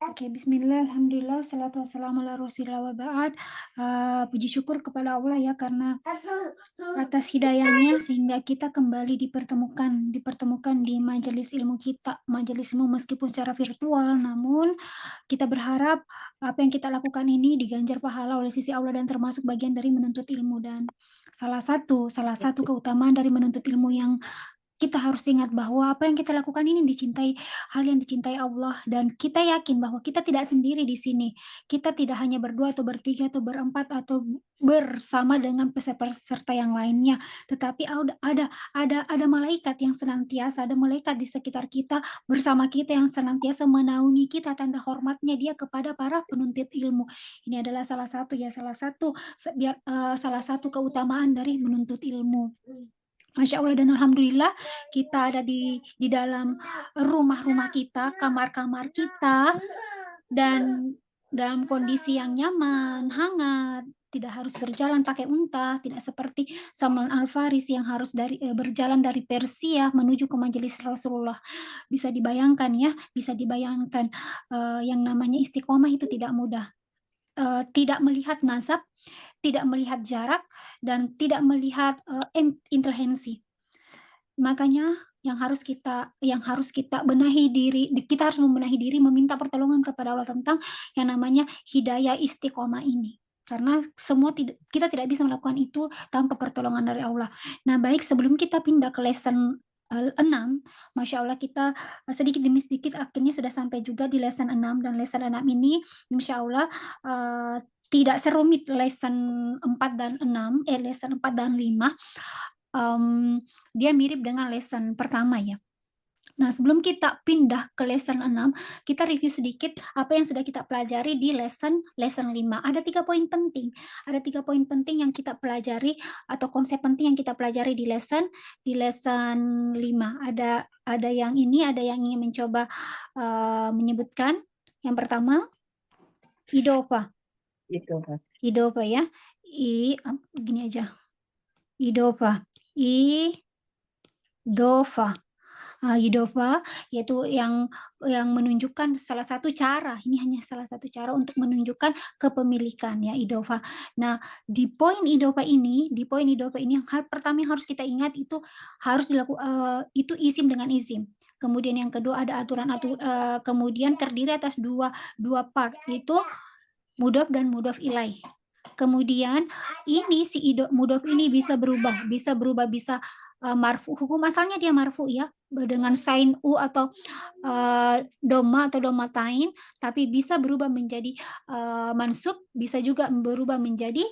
Oke, bismillah, alhamdulillah, salatu wassalamu ala rasulillah wa ba'd. Puji syukur kepada Allah ya karena atas hidayahnya sehingga kita kembali dipertemukan di majelis ilmu kita, majelis ilmu meskipun secara virtual, namun kita berharap apa yang kita lakukan ini diganjar pahala oleh sisi Allah dan termasuk bagian dari menuntut ilmu. Dan salah satu keutamaan dari menuntut ilmu yang kita harus ingat bahwa apa yang kita lakukan ini hal yang dicintai Allah, dan kita yakin bahwa kita tidak sendiri di sini. Kita tidak hanya berdua atau bertiga atau berempat atau bersama dengan peserta yang lainnya, tetapi ada malaikat yang senantiasa, ada malaikat di sekitar kita, bersama kita yang senantiasa menaungi kita, tanda hormatnya dia kepada para penuntut ilmu. Ini adalah salah satu keutamaan dari menuntut ilmu. Masya Allah dan alhamdulillah kita ada di dalam rumah-rumah kita, kamar-kamar kita, dan dalam kondisi yang nyaman, hangat, tidak harus berjalan pakai unta, tidak seperti Salman Al-Farisi yang harus berjalan dari Persia menuju ke majelis Rasulullah. Bisa dibayangkan ya, yang namanya istiqomah itu tidak mudah. Tidak melihat nazab, tidak melihat jarak, dan tidak melihat inteligensi. Makanya yang harus kita benahi diri, kita harus membenahi diri, meminta pertolongan kepada Allah tentang yang namanya hidayah istiqomah ini. Karena kita tidak bisa melakukan itu tanpa pertolongan dari Allah. Nah, baik sebelum kita pindah ke lesson 6, Masya Allah kita sedikit demi sedikit akhirnya sudah sampai juga di lesson 6, dan lesson 6 ini Insya Allah tidak serumit lesson 4 dan 6, lesson 4 dan 5. Dia mirip dengan lesson pertama ya. Nah, sebelum kita pindah ke lesson 6, kita review sedikit apa yang sudah kita pelajari di lesson 5. Ada 3 poin penting. Ada 3 poin penting yang kita pelajari atau konsep penting yang kita pelajari di lesson 5. Ada yang ingin mencoba menyebutkan. Yang pertama, idofa. Idofa ya. Gini aja. Idofa. Idofa. Idofa yaitu yang menunjukkan salah satu cara, ini hanya salah satu cara untuk menunjukkan kepemilikan ya, idofa. Nah, di poin idofa ini yang hal pertama yang harus kita ingat itu itu isim dengan isim. Kemudian yang kedua ada kemudian terdiri atas dua part, itu mudhof dan mudhof ilaih. Kemudian ini mudhof ini bisa berubah, bisa marfu. Hukum asalnya dia marfu ya, dengan sign u atau doma atau domatain, tapi bisa berubah menjadi mansub, bisa juga berubah menjadi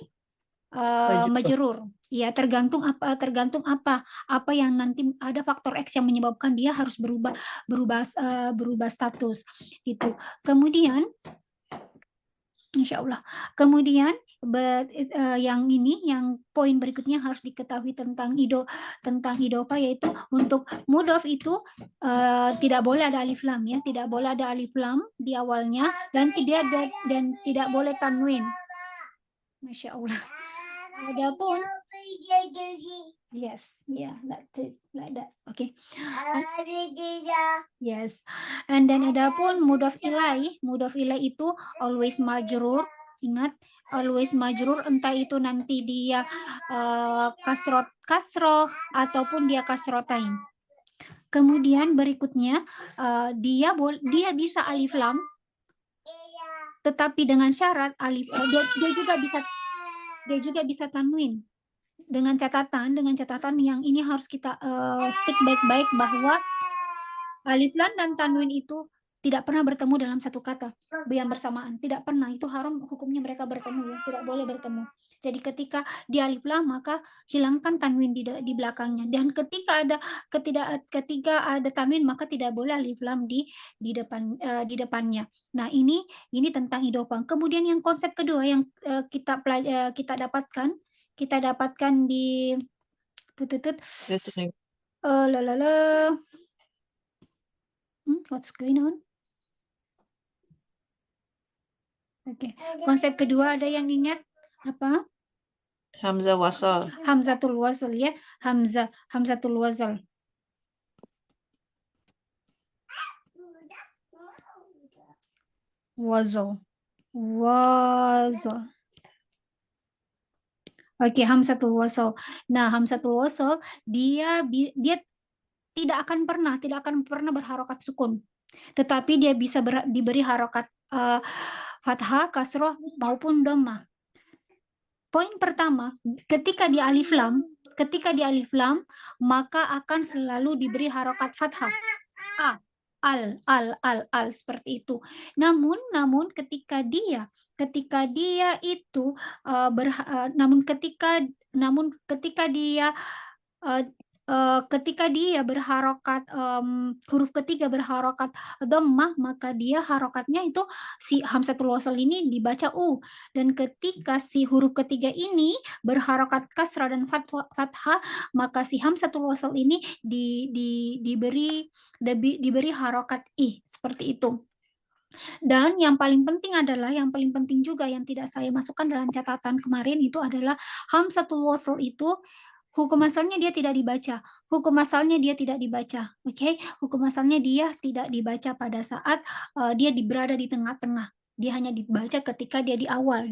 majrur. Ya, tergantung apa yang nanti ada faktor X yang menyebabkan dia harus berubah status itu. Kemudian Insya Allah. Kemudian yang poin berikutnya harus diketahui tentang idofa, yaitu untuk mudhof itu tidak boleh ada alif lam ya, tidak boleh ada alif lam di awalnya, dan tidak boleh tanwin. Masya Allah. Adapun yes, yeah, like that. Okay. Yes. And then adapun mudhof ilaih itu always majrur. Ingat, always majrur, entah itu nanti dia kasroh ataupun dia kasrotain. Kemudian berikutnya dia bisa alif lam, tetapi dengan syarat dia juga bisa tanwin. Dengan catatan yang ini harus kita stick baik-baik, bahwa alif lam dan tanwin itu tidak pernah bertemu dalam satu kata yang bersamaan, tidak pernah. Itu haram hukumnya mereka bertemu ya, tidak boleh bertemu. Jadi ketika di alif lam maka hilangkan tanwin di belakangnya, dan ketika ada tanwin maka tidak boleh alif lam di depannya. Nah, ini tentang idofang. Kemudian yang konsep kedua yang kita dapatkan di what's going on? Oke. Konsep kedua ada yang ingat apa? Hamzah wasal. Hamzatul wasl ya. Hamzatul wasl. Wasl. Wasl. Oke, hamzatul wasl. Nah, hamzatul wasl dia tidak akan pernah berharokat sukun, tetapi dia bisa diberi harokat fathah, kasroh maupun dhammah. Poin pertama, ketika di alif lam, maka akan selalu diberi harokat fathah. A, al seperti itu. Namun ketika dia itu uh, ketika dia berharokat huruf ketiga berharokat dhammah, maka dia harokatnya itu si hamzatul wasl ini dibaca u, dan ketika si huruf ketiga ini berharokat kasrah dan fathah, maka si hamzatul wasl ini diberi harokat i, seperti itu. Dan yang paling penting juga yang tidak saya masukkan dalam catatan kemarin itu adalah hamzatul wasl itu hukum asalnya dia tidak dibaca. Oke? Hukum asalnya dia tidak dibaca pada saat dia berada di tengah-tengah. Dia hanya dibaca ketika dia di awal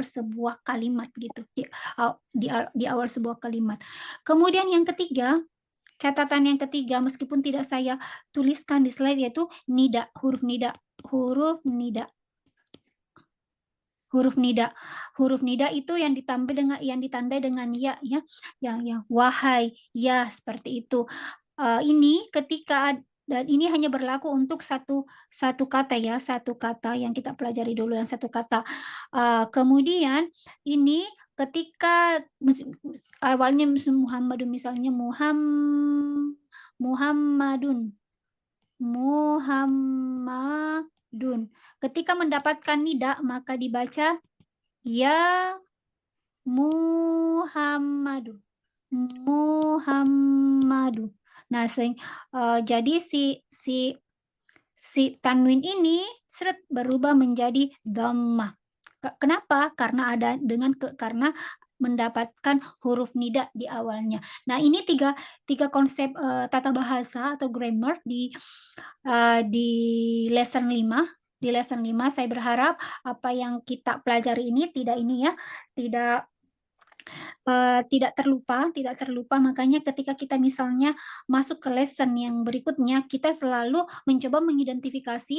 sebuah kalimat gitu. Di awal sebuah kalimat. Kemudian yang ketiga, catatan yang ketiga meskipun tidak saya tuliskan di slide, yaitu nida, huruf nida. Huruf nida itu yang ditandai dengan ya, yang wahai, ya, seperti itu. Dan ini hanya berlaku untuk satu kata ya, satu kata yang kita pelajari dulu, yang satu kata. Kemudian ini ketika awalnya Muhammadun, misalnya Muhammadun. Ketika mendapatkan nida, maka dibaca ya Muhammadu. Nah, jadi si tanwin ini berubah menjadi dhammah. Kenapa? Karena mendapatkan huruf nida di awalnya. Nah, ini tiga konsep tata bahasa atau grammar di lesson 5. Di lesson 5 saya berharap apa yang kita pelajari ini tidak terlupa. Makanya ketika kita misalnya masuk ke lesson yang berikutnya, kita selalu mencoba mengidentifikasi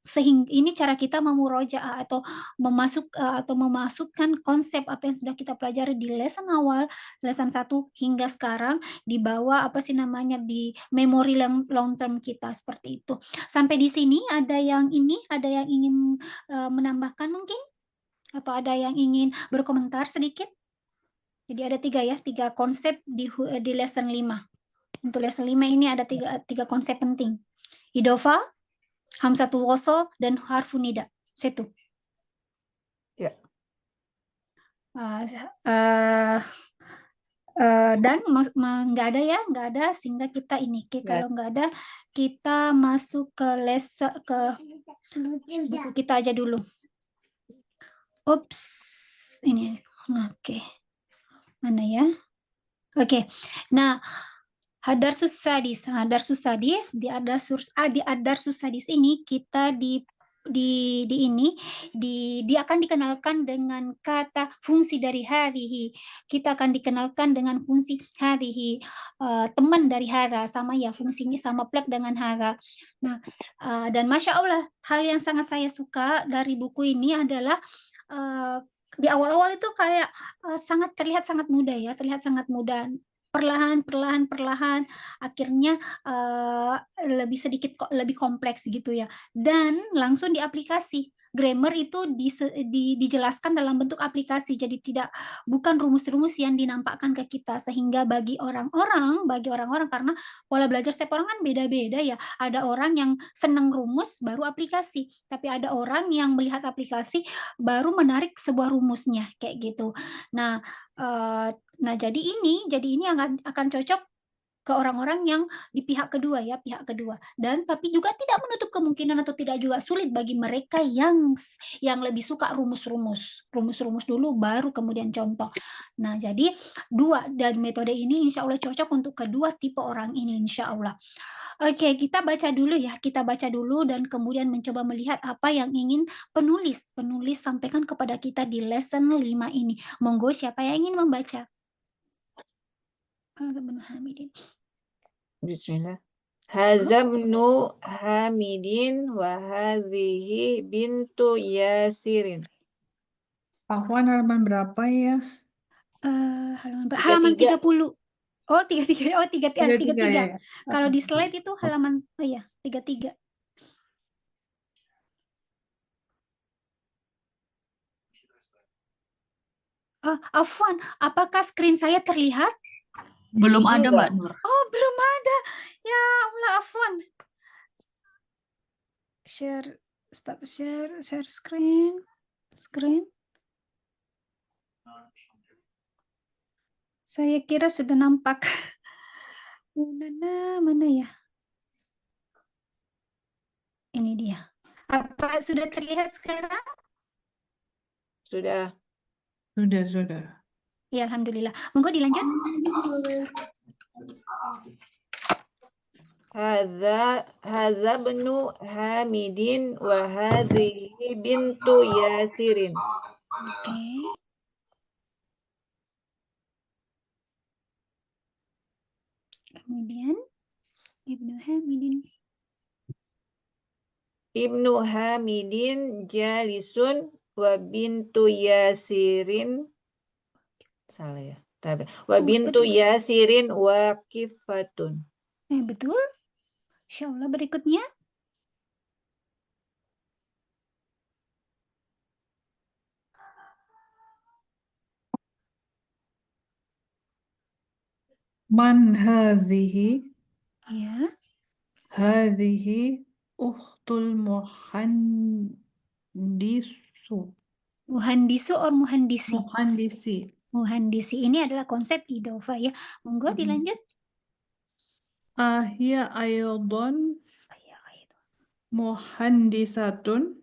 sehingga ini cara kita memurojaah atau memasukkan konsep apa yang sudah kita pelajari di lesson awal, lesson 1 hingga sekarang dibawa di memori long term kita, seperti itu. Sampai di sini ada yang ingin menambahkan mungkin? Atau ada yang ingin berkomentar sedikit? Jadi ada tiga konsep di lesson 5. Untuk lesson 5 ini ada tiga konsep penting. Idhofa, hamzatul wasl, dan harfun nida. Satu. Ya. Dan nggak ada sehingga kita ini. Kalau nggak ada, kita masuk ke buku kita aja dulu. Ups, ini. Oke. Mana ya? Oke. Nah, Hadarsus Sadis di Hadarsus Sadis ini kita dia akan dikenalkan dengan kata fungsi dari hadhihi. Kita akan dikenalkan dengan fungsi hadhihi, teman dari hadza, sama ya, fungsinya sama plek dengan hadza. Nah, dan Masya Allah, hal yang sangat saya suka dari buku ini adalah di awal-awal itu kayak terlihat sangat mudah ya, perlahan akhirnya lebih kompleks gitu ya, dan langsung diaplikasi. Grammar itu dijelaskan dalam bentuk aplikasi, jadi bukan rumus-rumus yang dinampakkan ke kita, sehingga bagi orang-orang karena pola belajar setiap orang kan beda-beda ya, ada orang yang senang rumus baru aplikasi, tapi ada orang yang melihat aplikasi baru menarik sebuah rumusnya kayak gitu. Nah, jadi ini akan cocok ke orang-orang yang di pihak kedua, dan tapi juga tidak menutup kemungkinan atau tidak juga sulit bagi mereka yang lebih suka rumus dulu baru kemudian contoh. Nah, jadi metode ini insya Allah cocok untuk kedua tipe orang ini, insya Allah. Oke, kita baca dulu ya. Kita baca dulu dan kemudian mencoba melihat apa yang ingin penulis sampaikan kepada kita di lesson 5 ini. Monggo siapa yang ingin membaca? Ibnu Hamidin. Bismillah. Hadza ibnu Hamidin wa hadhihi bintu Yasirin. Afwan, halaman berapa ya? Halaman 30. Oh, 33. Oh, 33. Ya. Kalau di slide itu halaman 33. Afwan, apakah screen saya terlihat? Belum ada, Mbak Nur. Oh, belum ada. Ya Allah, Afwan. Share screen. Saya kira sudah nampak. Mana ya? Ini dia. Apa sudah terlihat sekarang? Sudah. Ya, alhamdulillah. Monggo dilanjut. Hadza ibnu Hamidin wa hadhihi bintu Yasirin. Oke. Kemudian Ibnu Hamidin. Ibnu Hamidin jalisun wa bintu Yasirin. Salah ya. Wa bintu Yasirin waqifatun. Betul. Insyaallah berikutnya. Man hadhihi? Ya. Hadhihi ukhtul muhandisu. Muhandisu or muhandisi? Muhandisi. Ini adalah konsep idofa ya. Monggo dilanjut. Ahya aydan muhandisatun.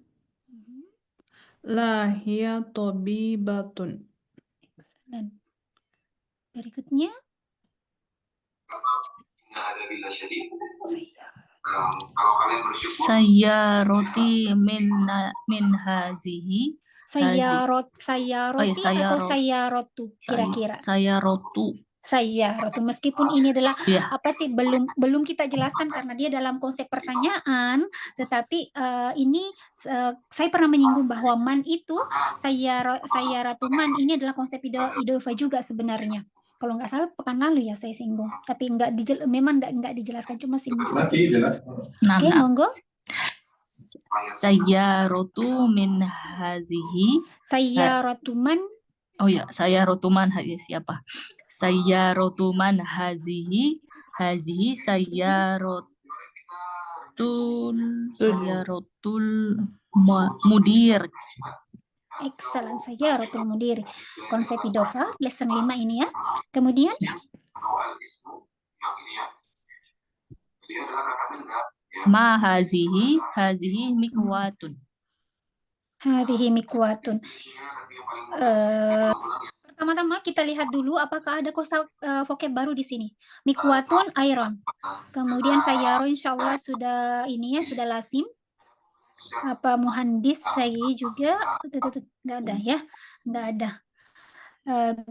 La hiya tabibatun. Dan berikutnya. Sayyaroti min hazihi. Sayaroti atau sayarotu kira-kira? Sayarotu. Meskipun ini adalah belum kita jelaskan karena dia dalam konsep pertanyaan, tetapi ini saya pernah menyinggung bahwa man itu sayaratu man ini adalah konsep idofa juga sebenarnya. Kalau nggak salah pekan lalu ya saya singgung, tapi memang nggak dijelaskan, cuma singgung. Oke, monggo. Sayyaratu min hazihi. Sayyaratu man. Oh ya, sayyaratu man siapa? Sayyaratu man hazihi. Hazihi sayyaratul mudir. Excellent, sayyaratul mudir. Konsep idofa lesson 5 ini ya. Kemudian Ma hazihi mikwatun. Hadhihi mikwatun. Pertama-tama kita lihat dulu apakah ada kosa vocab baru di sini. Mikwatun iron. Kemudian sayaro insyaallah sudah sudah lazim. Apa muhandis saya juga nggak ada ya, nggak ada.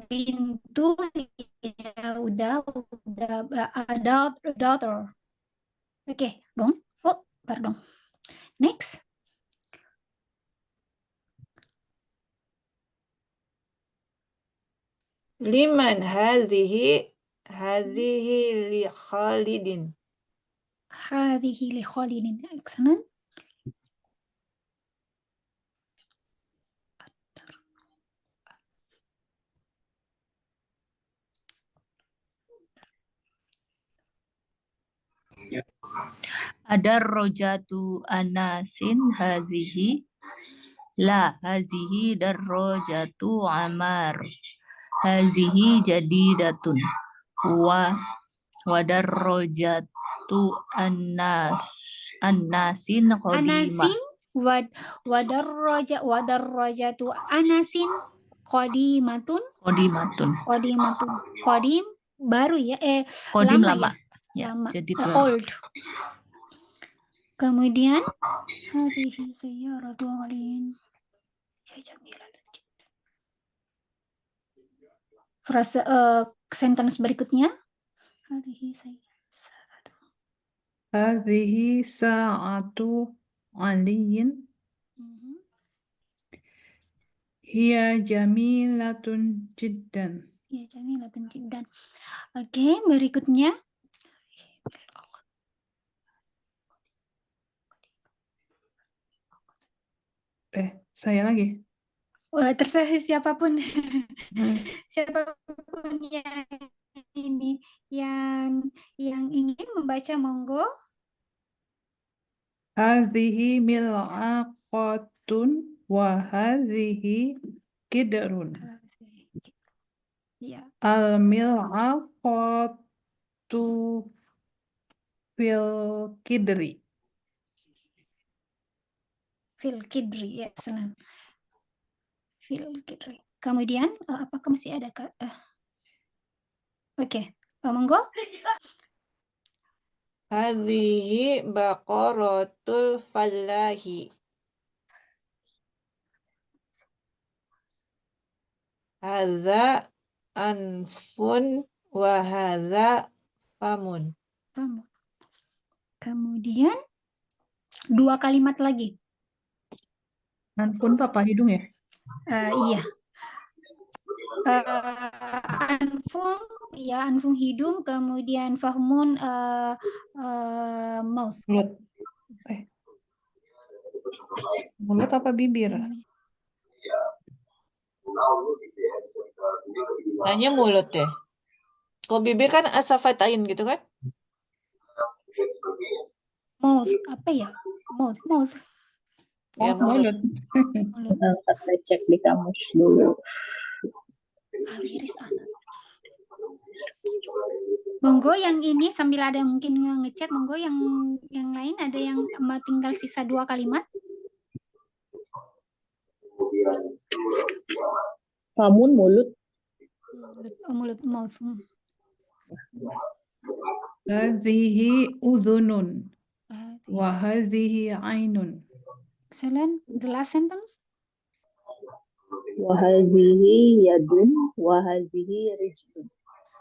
Bintu ya udah ada daughter. Oke, dong. Oh, pardon. Next. Liman hadhihi li Khalidin. Hadhihi li Khalidin. Excellent. Ada rojatu anasin hazihi. La hazihi darrojatu amar. Hazihi jadidatun. Wa darrojatu anasin qadimah. Wadarrojatu anasin qadimatun. Qadimatun. Qadim baru ya. Qadim lama lama. ya? Ya, lama, jadi old. Kemudian hadhihi sayyaratu alin. Ya jamilatun jiddan. Frase sentence berikutnya. Hadhihi sayyaratu. Hadhihi sa'atu aliyin. Hiya jamilatun jiddan. Ya jamilatun jiddan. Oke, berikutnya. Saya lagi. Wah, terserah siapapun. Hmm. Siapapun yang ini yang ingin membaca monggo. Hadhihi mil'aqatun wa hadhihi kidrun. Ya. Al-mil'aqatu fil kidri. Fil kidri, ya, senang. Fil kidri. Kemudian apakah masih ada Oke, monggo. Hadhihi baqaratul fallahi. Hadza anfun wa hadza famun. Kemudian 2 kalimat lagi. Anfun apa hidung ya? Iya. Anfung, ya, anfung hidung, kemudian fahmun mouth. Mulut. Mulut apa bibir? Hanya mulut deh. Kalau bibir kan asafatain gitu kan? Mouth, apa ya? Mouth. Ya, mulut. saya cek di kamus dulu. Aliris Anas. Monggo yang ini sambil ada yang mungkin ngecek, monggo yang lain ada yang tinggal sisa 2 kalimat. Famun mulut. Mulut, mouth. Hadhihi udhunun wa hadhihi ainun. Excellent. The last sentence. Wahazihi yadun, wahazihi rijlun.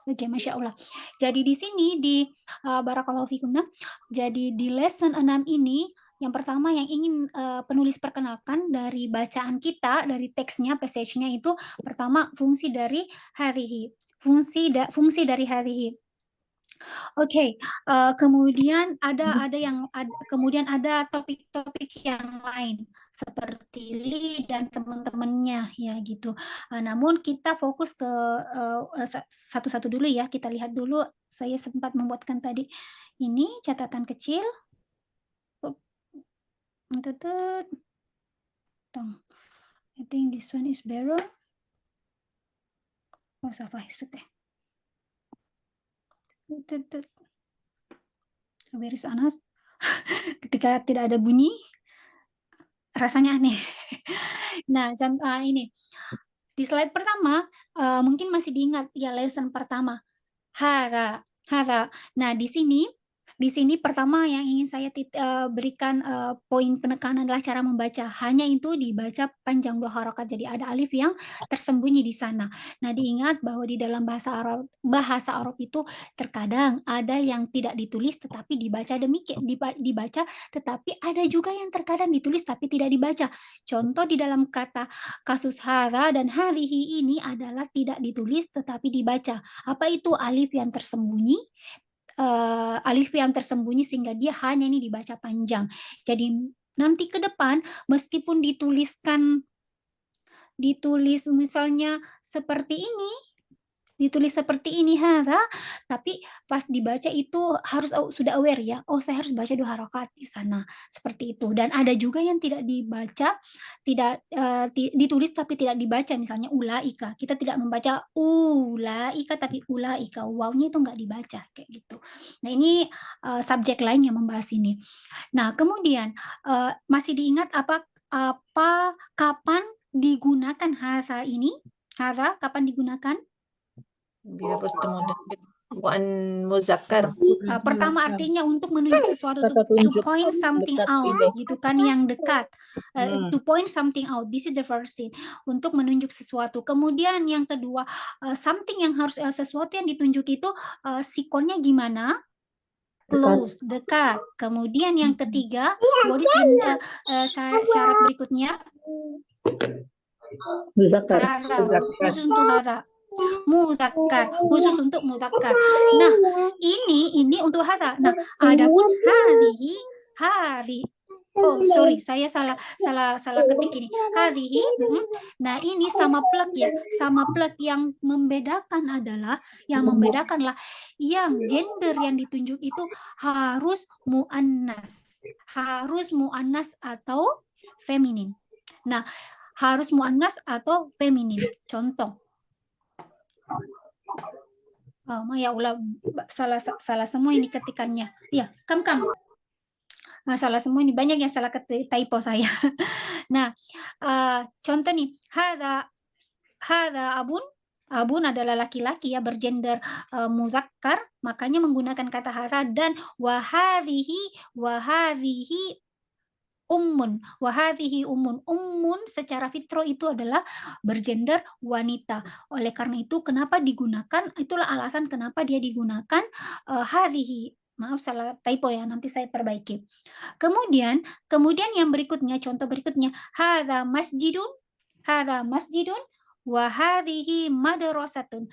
Oke, Masya Allah. Jadi di sini di Barakallahu fikum. Jadi di lesson 6 ini yang pertama yang ingin penulis perkenalkan dari bacaan kita, dari teksnya, passage-nya itu pertama fungsi dari hadhihi. Fungsi dari hadhihi. Oke, kemudian kemudian ada topik-topik yang lain seperti Li dan teman-temannya ya gitu. Namun kita fokus ke satu-satu dulu ya. Kita lihat dulu. Saya sempat membuatkan tadi ini catatan kecil. I think this one is better. Oh, suffice. Okay. Beris Anas. Ketika tidak ada bunyi rasanya aneh. Nah, contoh ini di slide pertama mungkin masih diingat ya, lesson pertama hara. Nah, di sini pertama yang ingin saya berikan poin penekanan adalah cara membaca. Hanya itu dibaca panjang 2 harokat, jadi ada alif yang tersembunyi di sana. Nah, diingat bahwa di dalam bahasa Arab itu terkadang ada yang tidak ditulis tetapi dibaca dibaca, tetapi ada juga yang terkadang ditulis tapi tidak dibaca. Contoh di dalam kata kasus hara dan halihi ini adalah tidak ditulis tetapi dibaca. Apa itu? Alif yang tersembunyi. Sehingga dia hanya ini dibaca panjang. Jadi nanti ke depan meskipun ditulis misalnya seperti ini hara, tapi pas dibaca itu harus sudah aware ya. Oh, saya harus baca 2 harokat di sana seperti itu. Dan ada juga yang tidak dibaca, tidak ditulis tapi tidak dibaca. Misalnya ulaika, kita tidak membaca ulaika tapi ulaika, wawnya itu nggak dibaca kayak gitu. Nah, ini subjek lain yang membahas ini. Nah, kemudian masih diingat kapan digunakan hara ini? Hara kapan digunakan? Bila bertemu dengan muzakkar. Pertama artinya untuk menunjuk sesuatu, Kata to tunjuk point something dekat out, ini. gitu kan, yang dekat. To point something out, this is the first thing, untuk menunjuk sesuatu. Kemudian yang kedua, something yang harus sesuatu yang ditunjuk itu sikonnya gimana? Close, dekat. Kemudian yang ketiga, what is the syarat berikutnya? Muzakkar. Hadza, khusus untuk hadza. Muzakkar, khusus untuk muzakkar. Nah, ini untuk hadza. Nah, adapun hadhihi. Oh, sorry, saya salah ketik ini. Hadhihi. Nah, ini sama plek ya. Sama plek yang membedakanlah yang gender yang ditunjuk itu harus muannas. Harus muannas atau feminin. Nah, harus muannas atau feminin. Contoh. Ya Allah, salah semua ini ketikannya. Ya, kam. Salah semua ini, banyak yang salah typo saya. Nah, contoh nih, hadza abun adalah laki-laki ya, bergender muzakkar, makanya menggunakan kata hadza, dan wahadhihi ummun. Ummun secara fitro itu adalah bergender wanita. Oleh karena itu kenapa digunakan, itulah alasan kenapa dia digunakan hadhihi. Maaf, salah typo ya, nanti saya perbaiki. Kemudian yang berikutnya, contoh berikutnya, hadza masjidun wa hadhihi madrasatun.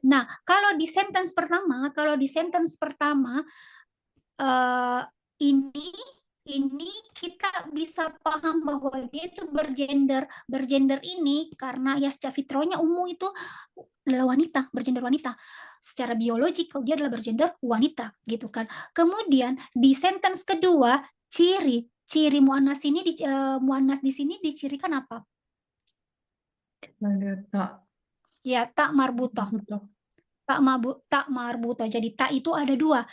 Nah, kalau di sentence pertama ini kita bisa paham bahwa dia itu bergender ini karena ya secara fitronya itu adalah wanita, bergender wanita. Secara biologik dia adalah bergender wanita, gitu kan. Kemudian di sentence kedua, ciri muannas ini muannas di sini dicirikan apa? Ada tak. Ya, tak marbutoh. Tak marbutoh. Jadi tak itu ada dua.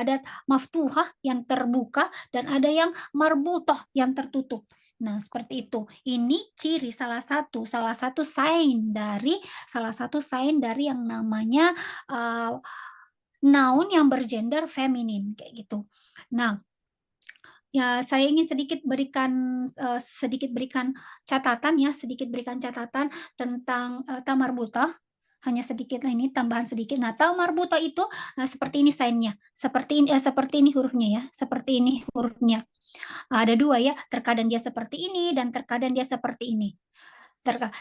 Ada maftuhah yang terbuka dan ada yang marbutoh yang tertutup. Nah, seperti itu. Ini ciri salah satu sign dari yang namanya noun yang bergender feminin, kayak gitu. Nah, ya, saya ingin sedikit berikan catatan tentang tamarbutah. Hanya sedikit ini, tambahan sedikit. Nah, tamarbutah itu seperti ini sign-nya. Seperti ini hurufnya ya. Seperti ini hurufnya. Ada dua ya, terkadang dia seperti ini dan terkadang dia seperti ini.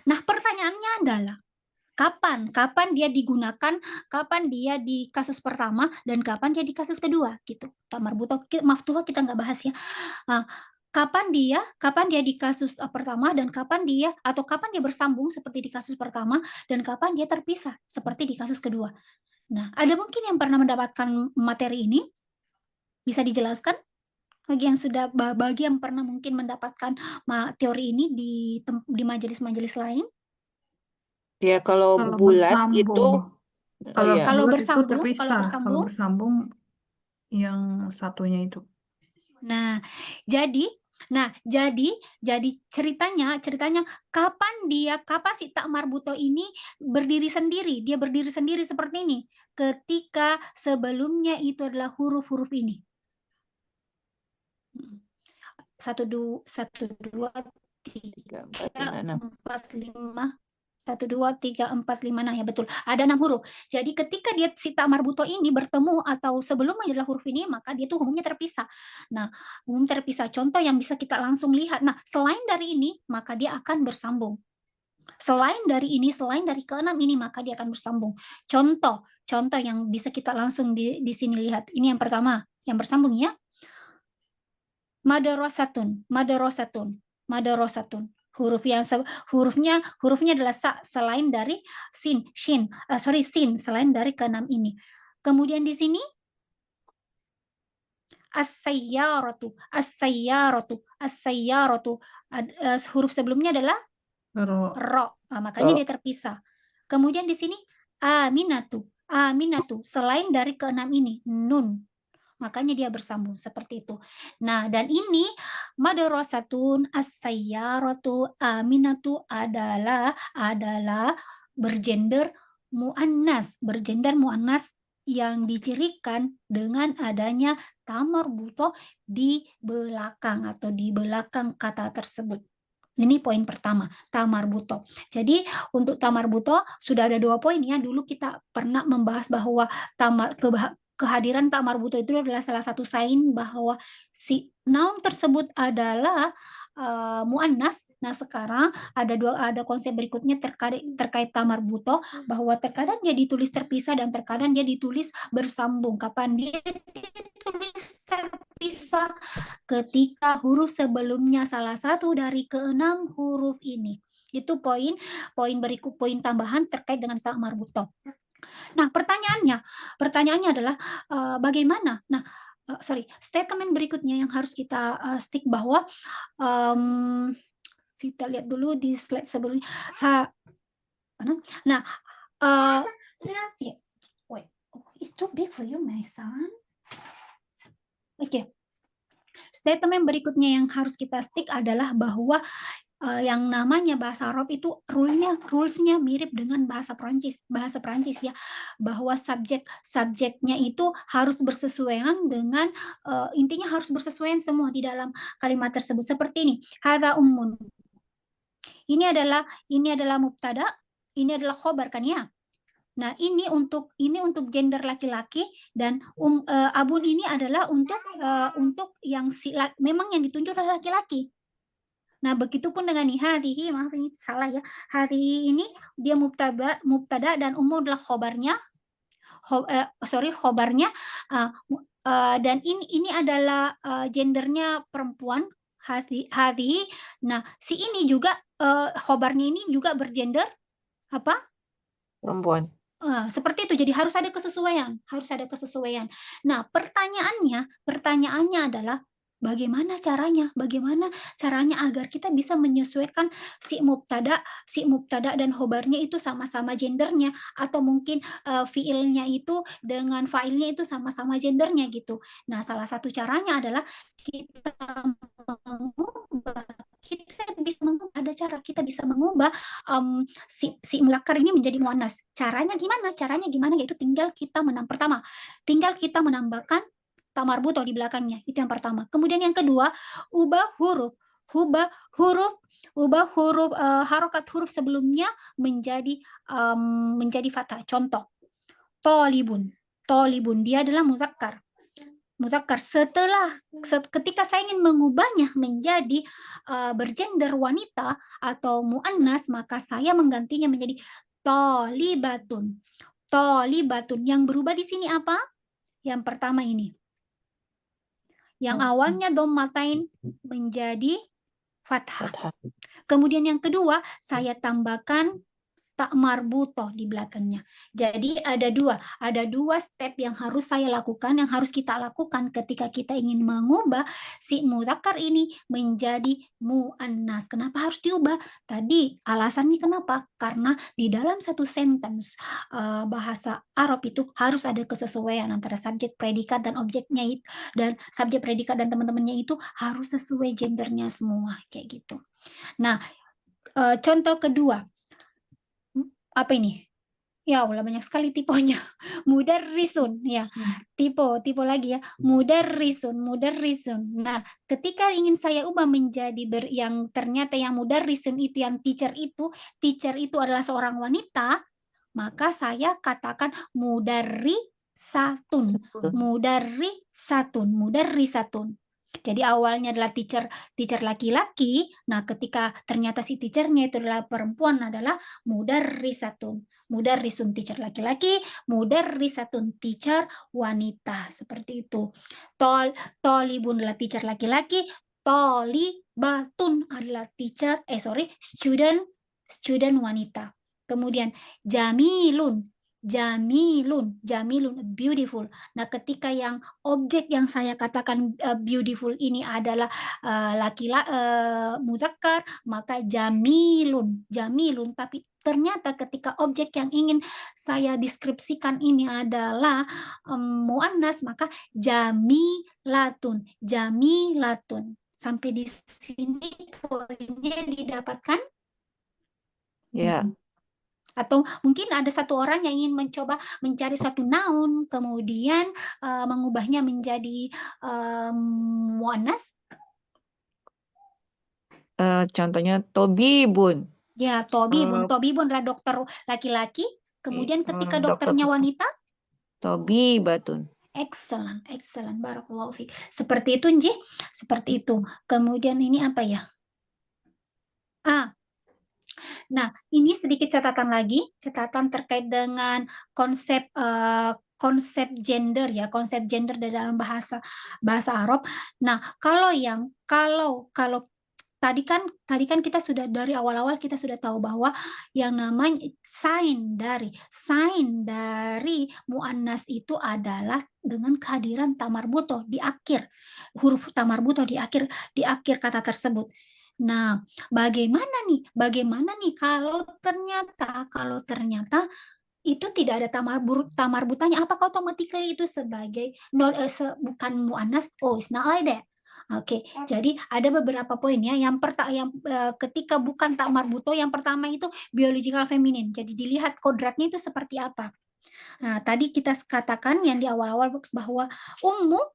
Nah, pertanyaannya adalah kapan dia digunakan, kapan dia di kasus pertama dan kapan dia di kasus kedua, gitu. Tamarbutah, maftuhah kita nggak bahas ya. Kapan dia di kasus pertama dan kapan dia bersambung seperti di kasus pertama dan kapan dia terpisah seperti di kasus kedua. Nah, ada mungkin yang pernah mendapatkan materi ini? Bisa dijelaskan? Bagi yang pernah mungkin mendapatkan teori ini di majelis-majelis lain? Ya, kalau bulat itu kalau bulat itu bersambung, terpisah. Kalau bersambung yang satunya itu. Nah, jadi ceritanya kapan si tak marbuto ini berdiri sendiri? Dia berdiri sendiri seperti ini ketika sebelumnya itu adalah huruf-huruf ini. 1 2 3 4 5 1 2 3 4 5 nah ya betul, ada 6 huruf. Jadi ketika dia si tak marbuto ini bertemu atau sebelumnya adalah huruf ini, maka dia tuh umumnya terpisah. Nah, umum terpisah. Contoh yang bisa kita langsung lihat. Nah, selain dari ini, maka dia akan bersambung. Selain dari keenam ini, maka dia akan bersambung. Contoh yang bisa kita langsung di sini lihat. Ini yang pertama, yang bersambung ya. Madarosatun. Hurufnya adalah selain dari sin selain dari keenam ini. Kemudian di sini as-sayyaratu. Huruf sebelumnya adalah ro. Makanya dia terpisah. Kemudian di sini aminatu selain dari keenam ini nun. Makanya dia bersambung seperti itu. Nah, dan ini madrasatun as-sayyaratu aminatu adalah bergender muannas, yang dicirikan dengan adanya ta marbutoh di belakang atau di belakang kata tersebut. Ini poin pertama, ta marbutoh. Jadi untuk ta marbutoh sudah ada 2 poin ya. Dulu kita pernah membahas bahwa kehadiran ta marbutoh itu adalah salah satu sign bahwa si noun tersebut adalah muannas. Nah, sekarang ada konsep berikutnya terkait ta marbutoh, bahwa terkadang dia ditulis terpisah dan terkadang dia ditulis bersambung. Kapan dia ditulis terpisah? Ketika huruf sebelumnya salah satu dari ke-6 huruf ini. Itu poin berikut, poin tambahan terkait dengan ta marbutoh. Nah, pertanyaannya adalah bagaimana? Nah, statement berikutnya yang harus kita stick bahwa kita lihat dulu di slide sebelumnya. Nah, wait, it's too big for you, my son. Oke. Statement berikutnya yang harus kita stick adalah bahwa yang namanya bahasa Arab itu rulesnya mirip dengan bahasa Perancis ya, bahwa subjeknya itu harus bersesuaian dengan intinya harus bersesuaian semua di dalam kalimat tersebut. Seperti ini, hadza ummun. Ini adalah mubtada, ini adalah khobar kan ya. Nah, ini untuk gender laki-laki, dan abun ini adalah untuk yang memang yang ditunjuk adalah laki-laki. Nah, begitupun dengan hadhihi, maaf ini salah ya. Hadhihi ini dia mubtada dan umum adalah khobarnya. Khobarnya dan ini adalah gendernya perempuan, hadhihi. Nah, si ini juga khobarnya ini juga bergender apa? Perempuan. Seperti itu. Jadi harus ada kesesuaian. Nah, pertanyaannya adalah bagaimana caranya agar kita bisa menyesuaikan si mubtada dan khobarnya itu sama-sama gendernya, atau mungkin fiilnya itu dengan fa'ilnya itu sama-sama gendernya gitu. Nah, salah satu caranya adalah kita bisa mengubah si muzakkar ini menjadi muannas. Caranya gimana? Yaitu tinggal kita menambahkan ta marbutoh di belakangnya. Itu yang pertama. Kemudian yang kedua, ubah huruf harokat huruf sebelumnya menjadi fathah. Contoh, tolibun dia adalah muzakkar. Ketika saya ingin mengubahnya menjadi bergender wanita atau muannas, maka saya menggantinya menjadi tolibatun. Yang berubah di sini apa? Yang pertama ini, yang awalnya dhammatain menjadi fathah. Kemudian yang kedua, saya tambahkan ta marbutoh di belakangnya. Jadi ada dua step yang harus kita lakukan ketika kita ingin mengubah si mudzakkar ini menjadi muannas. Kenapa harus diubah? Tadi alasannya kenapa? Karena di dalam satu sentence bahasa Arab itu harus ada kesesuaian antara subjek, predikat, dan objeknya, dan subjek, predikat, dan teman-temannya itu harus sesuai gendernya semua kayak gitu. Nah, contoh kedua, apa ini? Ya Allah, banyak sekali tipenya. Mudarrisun ya. Tipe lagi ya. Mudarrisun. Nah, ketika ingin saya ubah menjadi yang ternyata yang mudarrisun itu, yang teacher itu adalah seorang wanita, maka saya katakan mudarrisatun. Jadi awalnya adalah teacher laki-laki. Nah, ketika ternyata si teachernya itu adalah perempuan, adalah mudarrisatun. Mudarrisun teacher laki-laki, mudarrisatun teacher wanita. Seperti itu. Tolibun adalah teacher laki-laki, tolibatun adalah student wanita. Kemudian jamilun, beautiful. Nah, ketika yang objek yang saya katakan beautiful ini adalah muzakkar, maka jamilun. Tapi ternyata ketika objek yang ingin saya deskripsikan ini adalah muannas, maka jamilatun. Sampai di sini poinnya didapatkan? Ya. Atau mungkin ada satu orang yang ingin mencoba mencari suatu noun, kemudian mengubahnya menjadi muannas. Contohnya Tobibun. Ya, Tobibun. Tobibun adalah dokter laki-laki. Kemudian ketika dokternya wanita, Tobibatun. excellent, excellent. Barakallahu fiik. Seperti itu, Nji. Seperti itu. Kemudian ini apa ya? Nah, ini sedikit catatan lagi, catatan terkait dengan konsep konsep gender ya, konsep gender di dalam bahasa Arab. Nah, kalau tadi kan kita sudah dari awal-awal kita sudah tahu bahwa yang namanya sign dari muannas itu adalah dengan kehadiran tamarbuto di akhir, huruf tamarbuto di akhir kata tersebut. Nah, bagaimana nih kalau ternyata itu tidak ada tamarbutannya, apakah automatically itu sebagai bukan muannas? Oh, it's not like that. Oke, jadi ada beberapa poin ya. Ketika bukan tak marbuto, yang pertama itu biological feminine. Jadi dilihat kodratnya itu seperti apa. Nah, tadi kita katakan yang di awal-awal bahwa umun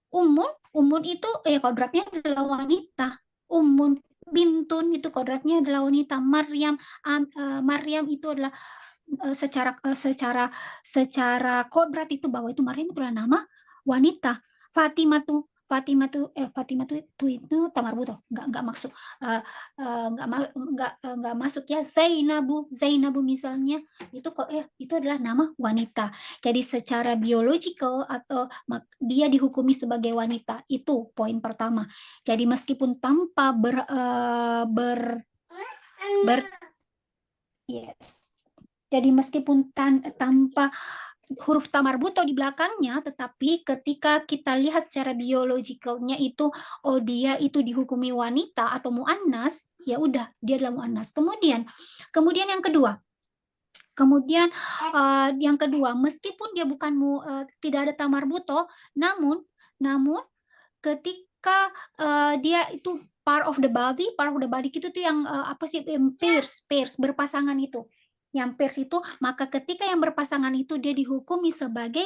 itu kodratnya adalah wanita. Umun bintun itu kodratnya adalah wanita. Maryam itu adalah secara kodrat itu bahwa itu Maryam itu adalah nama wanita. Fatimah tuh itu tamarbuto, nggak masuk, nggak masuk ya. Zainabu misalnya itu adalah nama wanita. Jadi secara biological atau dia dihukumi sebagai wanita, itu poin pertama. Jadi meskipun tanpa yes. Jadi meskipun tanpa huruf tamarbuto di belakangnya, tetapi ketika kita lihat secara biologikalnya itu, oh dia itu dihukumi wanita atau muannas, ya udah dia adalah muannas. Kemudian yang kedua, meskipun dia bukan tidak ada tamarbuto, namun ketika dia itu part of the body itu tuh yang apa sih, pairs berpasangan itu. Yang pairs itu, maka ketika yang berpasangan itu dia dihukumi sebagai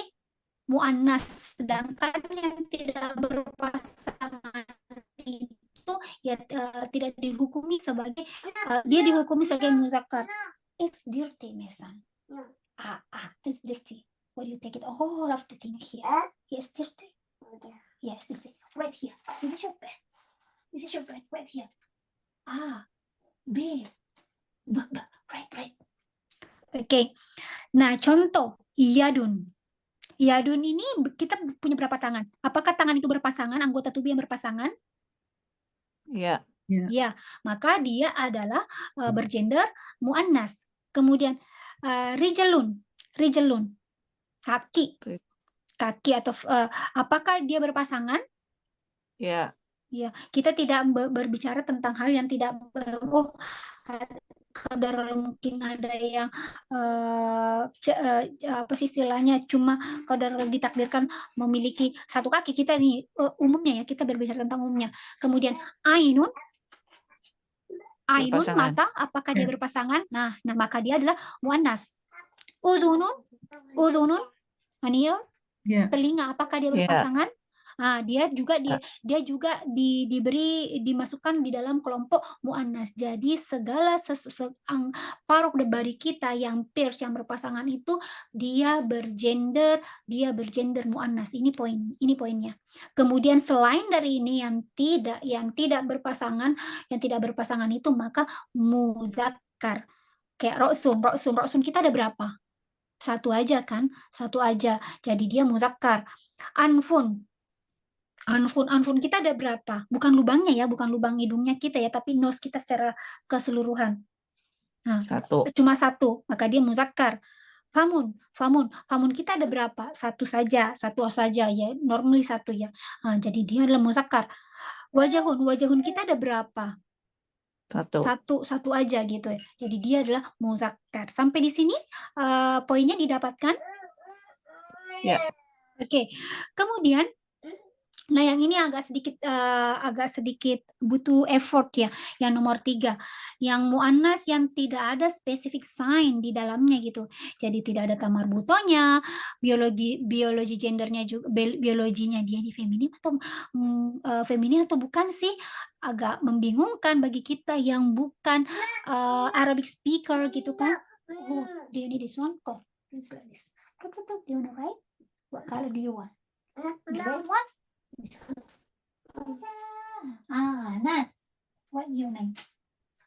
muannas, sedangkan yang tidak berpasangan itu ya tidak dihukumi sebagai dia dihukumi sebagai muzakkar. It's dirty, Mesan. It's dirty. What do you take it all of the thing here? Yes, dirty. Yes, dirty. Right here. This is your bed. Right here. B. Right. Oke. Nah, contoh Iyadun ini kita punya berapa tangan? Apakah tangan itu berpasangan, anggota tubuh yang berpasangan? Ya. Ya, maka dia adalah bergender muannas. Kemudian rijalun, kaki atau apakah dia berpasangan? Ya. Ya, kita tidak berbicara tentang hal yang tidak kadar mungkin ada yang apa sih istilahnya, cuma kadar ditakdirkan memiliki satu kaki. Kita nih umumnya ya, kita berbicara tentang umumnya. Kemudian ainun mata, apakah dia berpasangan? Nah maka dia adalah muannas. Udhunun anil, telinga, apakah dia berpasangan? Nah, dia juga dimasukkan di dalam kelompok muannas. Jadi segala part of the body kita yang pairs, yang berpasangan itu dia bergender muannas. Ini poinnya. Kemudian selain dari ini yang tidak berpasangan itu maka muzakkar. Kayak roksun kita ada berapa? Satu aja kan? Jadi dia muzakkar. Anfun kita ada berapa? Bukan lubangnya ya, bukan lubang hidungnya kita ya, tapi nose kita secara keseluruhan. Nah, cuma satu, maka dia muzakkar. Famun kita ada berapa? Satu saja ya, normally satu ya. Nah, jadi dia adalah muzakkar. Wajahun kita ada berapa? Satu aja gitu ya. Jadi dia adalah muzakkar. Sampai di sini poinnya didapatkan? Ya. Oke. Kemudian Nah, yang ini agak sedikit butuh effort ya. Yang nomor 3, yang muannas yang tidak ada spesifik sign di dalamnya gitu. Jadi tidak ada tamar butonya, biologi gendernya juga, biologinya dia di feminin atau feminin atau bukan sih, agak membingungkan bagi kita yang bukan Arabic speaker gitu kan. Oh, do you need this one? Kok, this like this. Do you wanna write? What color do you want? The red one? Nas, what your name?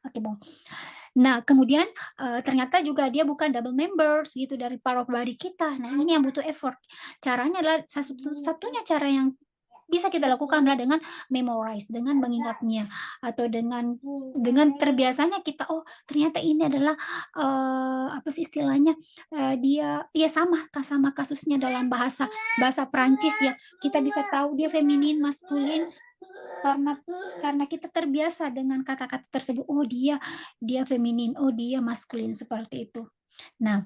Oke, Bang. Nah, kemudian ternyata juga dia bukan double members gitu dari power of body kita. Nah, ini yang butuh effort. Caranya adalah satunya cara yang bisa kita lakukan adalah dengan memorize, dengan mengingatnya, atau dengan terbiasanya kita, oh ternyata ini adalah apa sih istilahnya, dia ya sama kasusnya dalam bahasa Prancis ya, kita bisa tahu dia feminin, maskulin karena kita terbiasa dengan kata-kata tersebut. Oh dia feminin, oh dia maskulin, seperti itu. Nah,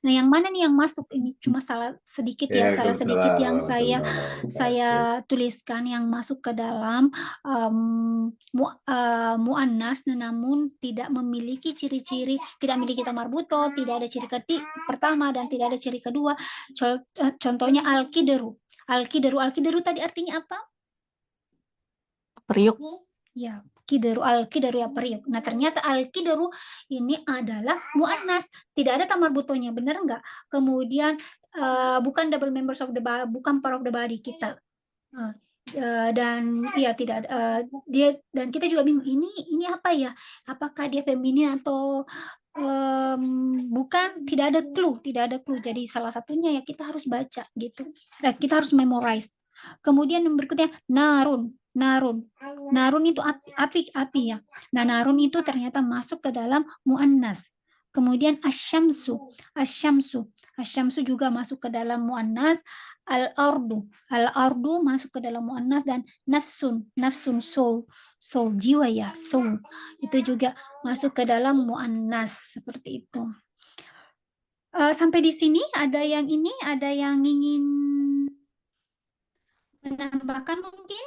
yang mana nih yang masuk ini, cuma salah sedikit yang saya tuliskan yang masuk ke dalam muannas, namun tidak memiliki ciri-ciri, tidak memiliki tamar buto, tidak ada ciri pertama dan tidak ada ciri kedua. Contohnya al-kideru. Al-kideru tadi artinya apa? Periuk. Ya, al-kideru ya, periuk. Nah, ternyata al-kideru ini adalah muannas, tidak ada tamar butonya, benar enggak? Kemudian bukan double members of the body, bukan part of the body kita. Dan ya tidak dia, dan kita juga bingung ini apa ya? Apakah dia feminin atau bukan, tidak ada clue. Jadi salah satunya ya kita harus baca gitu. Kita harus memorize. Kemudian yang berikutnya narun itu api ya. Nah, narun itu ternyata masuk ke dalam muannas. Kemudian asyamsu juga masuk ke dalam muannas. Al-ardu masuk ke dalam muannas, dan nafsun soul jiwa ya, soul itu juga masuk ke dalam muannas, seperti itu. Sampai di sini ada yang ingin menambahkan, mungkin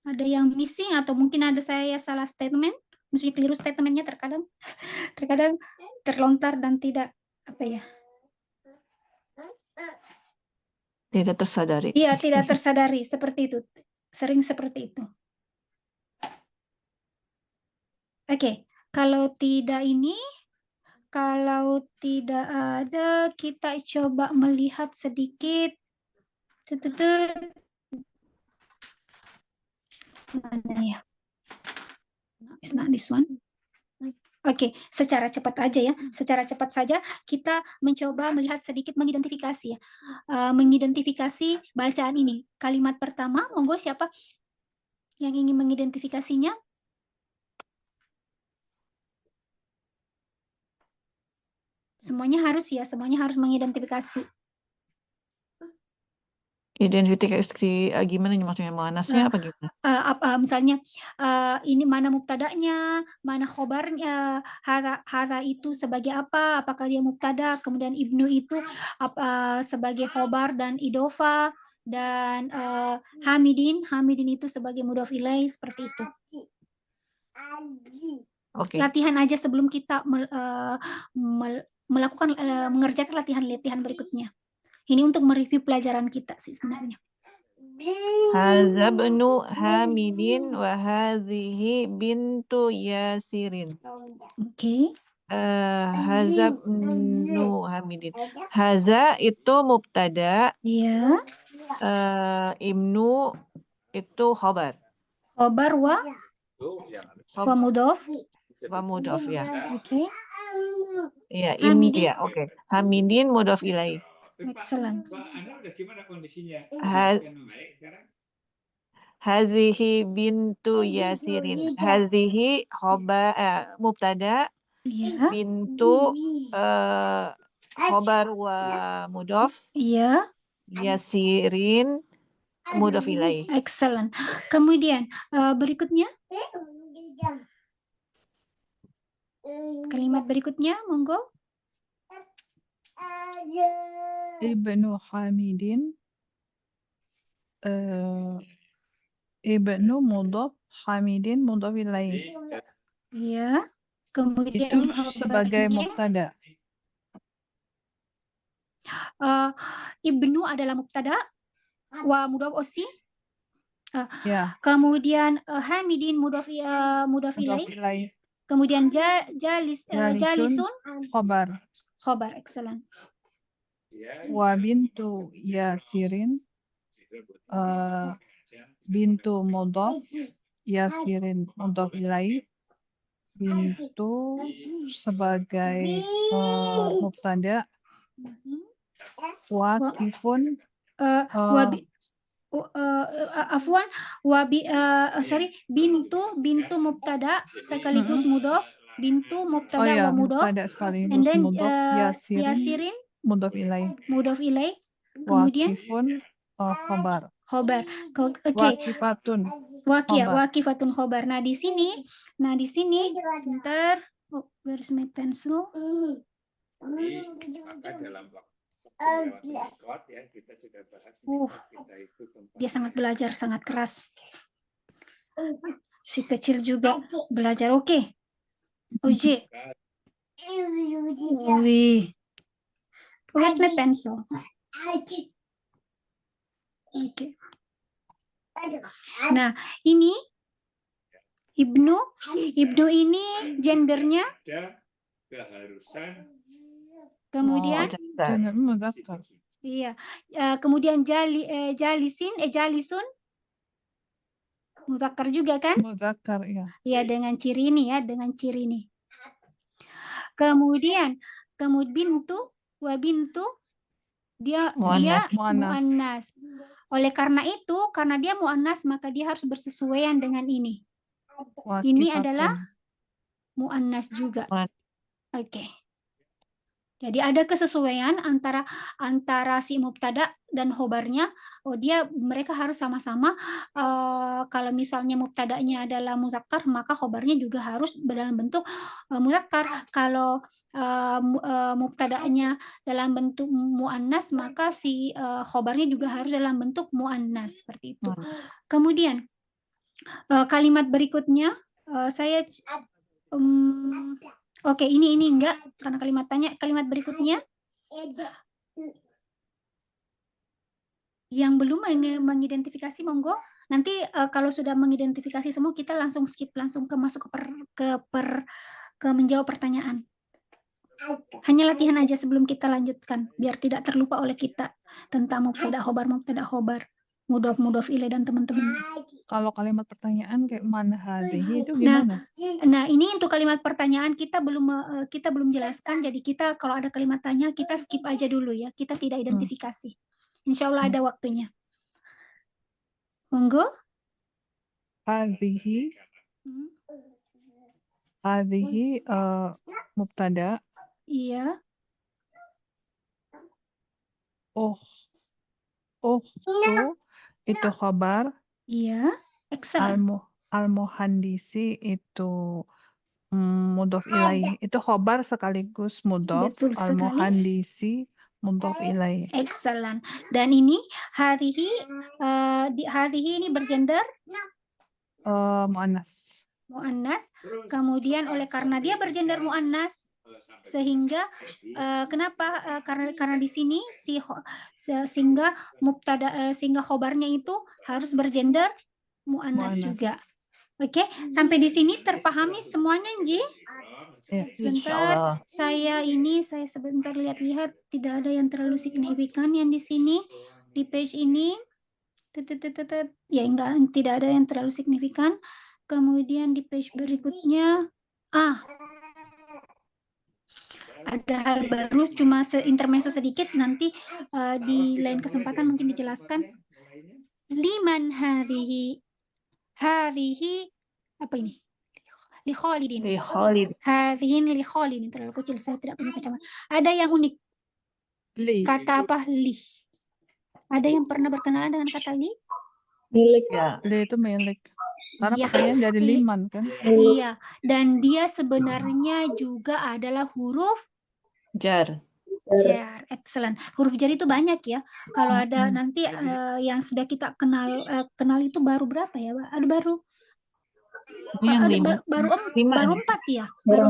ada yang missing atau mungkin ada saya salah statement, maksudnya keliru statementnya, terkadang terlontar dan tidak apa ya, Tidak tersadari. iya tidak tersadari, seperti itu, sering seperti itu. Oke, kalau tidak ada, kita coba melihat sedikit. Mana ya? It's not this one. Oke, secara cepat saja kita mencoba melihat sedikit, mengidentifikasi ya. Mengidentifikasi bacaan ini. Kalimat pertama, monggo siapa yang ingin mengidentifikasinya? Semuanya harus mengidentifikasi. Identifikasi gimana nih maksudnya, muannasnya apa gimana? Misalnya ini mana mubtadanya, mana khobarnya, haza itu sebagai apa, apakah dia mubtada, kemudian ibnu itu sebagai khobar dan idofa, dan hamidin itu sebagai mudhof ilaih, seperti itu. Oke. Latihan aja sebelum kita mengerjakan latihan berikutnya. Ini untuk mereview pelajaran kita sih sebenarnya. Hadza bnu Hamidin wa hadhihi bintu Yasirin. Oke. Hadza bnu Hamidin. Hadza itu mubtada. Iya. Ibnu itu khabar. Khobar wa mudhof. Wa mudhof ya. Oke. Iya, Hamidin. ya, oke. Hamidin mudhof ilaih. Excellent. Anda udah gimana kondisinya? Hazihi bintu Yasirin. Hazihi mubtada. Iya. Bintu khobar wa mudhof. Iya. Yasirin mudhof ilaih. Excellent. Kemudian berikutnya. Kalimat berikutnya, monggo. Ibnu Hamidin Ibnu mudhaf, Hamidin mudhaf ilaih. Iya. Itu Kemudian sebagai khabarnya mubtada. Ibnu adalah mubtada wa mudhaf osi. Ya, Kemudian Hamidin mudhaf mudhaf ilaih. ilaih. Kemudian Jalisun jalisun khabar. khabar. Excellent. Wa bintu Yasirin bintu mudhaf, Yasirin mudhaf ilaih. Bintu sebagai mubtada, Waqifun Wabi afwan bintu mubtada sekaligus mudhaf, bintu mubtada wa mudhaf, mubtada sekaligus and then mudhaf, Yasirin Yasirin mudhaf ilaih. mudhaf ilaih, kemudian Waqifun khabar. khobar. Oke. Waqifatun khabar. Waqifatun khobar. Nah, di sini sebentar. Oh, where's my pencil? Maka dalam waktu melewati ya, kita sudah bahas kita itu Dia sangat belajar, sangat keras. Si kecil juga belajar. Oke. Oje. Wih. Where's my pencil? Oke. Nah, ini Ibnu ini gendernya, ada keharusan kemudian Jangan mudzakkar. iya, kemudian jalisun mudzakkar juga kan? Mudzakkar ya. Ya, dengan ciri ini. Kemudian bintu dia muannas. Oleh karena itu, karena dia muannas maka dia harus bersesuaian dengan ini. Ini adalah muannas juga. Oke. Jadi ada kesesuaian antara si mubtada dan khobarnya. Mereka harus sama-sama. Kalau misalnya mubtadanya adalah muzakkar, maka khobarnya juga harus dalam bentuk muzakkar. Kalau mubtadanya dalam bentuk muannas, maka si khobarnya juga harus dalam bentuk muannas, seperti itu. Kemudian kalimat berikutnya saya oke, ini enggak karena kalimat berikutnya yang belum mengidentifikasi, monggo nanti kalau sudah mengidentifikasi semua kita langsung skip, langsung masuk ke menjawab pertanyaan. Hanya latihan aja sebelum kita lanjutkan biar tidak terlupa oleh kita tentang mubtada khobar, mudhaf ilaih dan teman-teman. Kalau kalimat pertanyaan kayak man hadhihi itu gimana? Nah, ini untuk kalimat pertanyaan kita belum jelaskan. Jadi kita kalau ada kalimat tanya kita skip aja dulu ya. Kita tidak identifikasi. Insya Allah ada waktunya. Monggo. Hadhihi mubtada. Iya. Itu khabar. Iya. Excellent. Al-muhandisi itu mudhaf ilaih. Itu khabar sekaligus mudhaf. Betul sekali. Al-muhandisi mudhaf ilaih. Excellent. Dan ini hadhihi ini bergender muannas. Kemudian oleh karena dia bergender muannas, sehingga kenapa? Karena di sini sehingga sehingga khobarnya itu harus bergender muannas juga. Oke, sampai di sini terpahami semuanya, Nji? Sebentar, saya sebentar lihat-lihat, tidak ada yang terlalu signifikan yang di sini di page ini. Ya, tidak ada yang terlalu signifikan. Kemudian di page berikutnya ada hal baru, cuma intermezzo sedikit, nanti di lain kesempatan mungkin dijelaskan. Liman hadhihi apa ini? Li Khalidin. Hadhihin li Khalidin, terlalu kecil, saya tidak punya kacamata. Ada yang unik. Kata apa? Li. Ada yang pernah berkenalan dengan kata li? Milik ya. Li itu milik. Karena Iya. pertanyaan dari liman kan? Iya, dan dia sebenarnya juga adalah huruf jar. jar, excellent. Huruf jar itu banyak ya. Kalau ada nanti yang sudah kita kenal itu baru berapa ya, Pak? Ada baru Ini yang ada 5. baru 4 ya, Kurang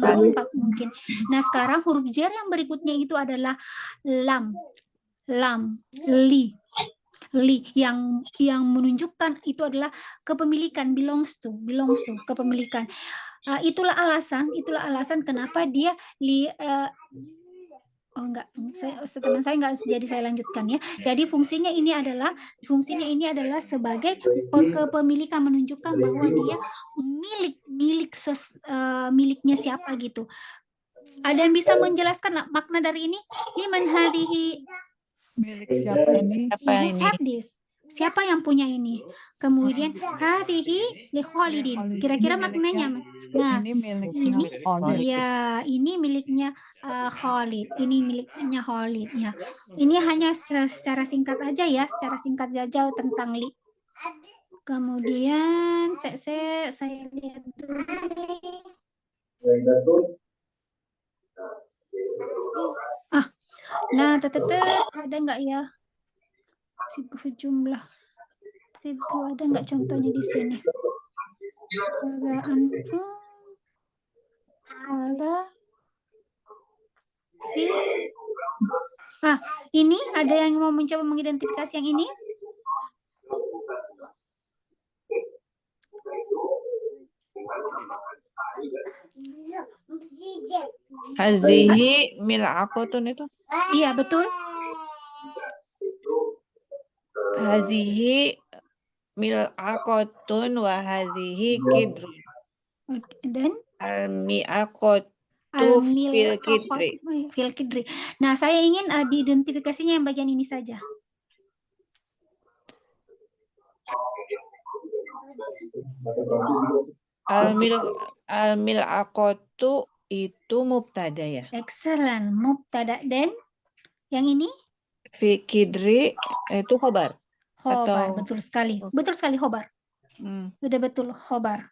baru dari 4 mungkin. Nah sekarang huruf jar yang berikutnya itu adalah lam, li yang menunjukkan itu adalah kepemilikan, belongs to kepemilikan. Itulah alasan kenapa dia oh enggak, teman saya enggak, jadi saya lanjutkan ya. Jadi fungsinya ini adalah sebagai kepemilikan, menunjukkan bahwa dia miliknya siapa gitu. Ada yang bisa menjelaskan makna dari ini? Liman hadhihi, Milik siapa ini? Apa who's ini? have this? Siapa yang punya ini? Kemudian hadhihi li Khalidin. Kira-kira maknanya? Nah, Ini miliknya ini Khalid. ya, ini miliknya Khalid. Ini miliknya Khalid ya. Ini hanya secara singkat aja ya, secara singkat saja tentang li. Kemudian saya lihat dulu. Nah, ada nggak ya? Sibuk jumlah. Ada nggak contohnya di sini? Ini ada yang mau mencoba mengidentifikasi yang ini? Hazihi mil'aqatun itu. Iya, betul. Hazihi mil'aqatun wa hazihi kidrun. Dan Al-mi'aqatu fil kidri. fil kidri. Nah, saya ingin diidentifikasinya yang bagian ini saja. Al-mil'aqatu itu mubtada ya. Excellent. Mubtada, dan yang ini? Fi kidri itu khobar. Khobar, Atau- betul sekali. Betul sekali, khobar. Udah betul, khobar.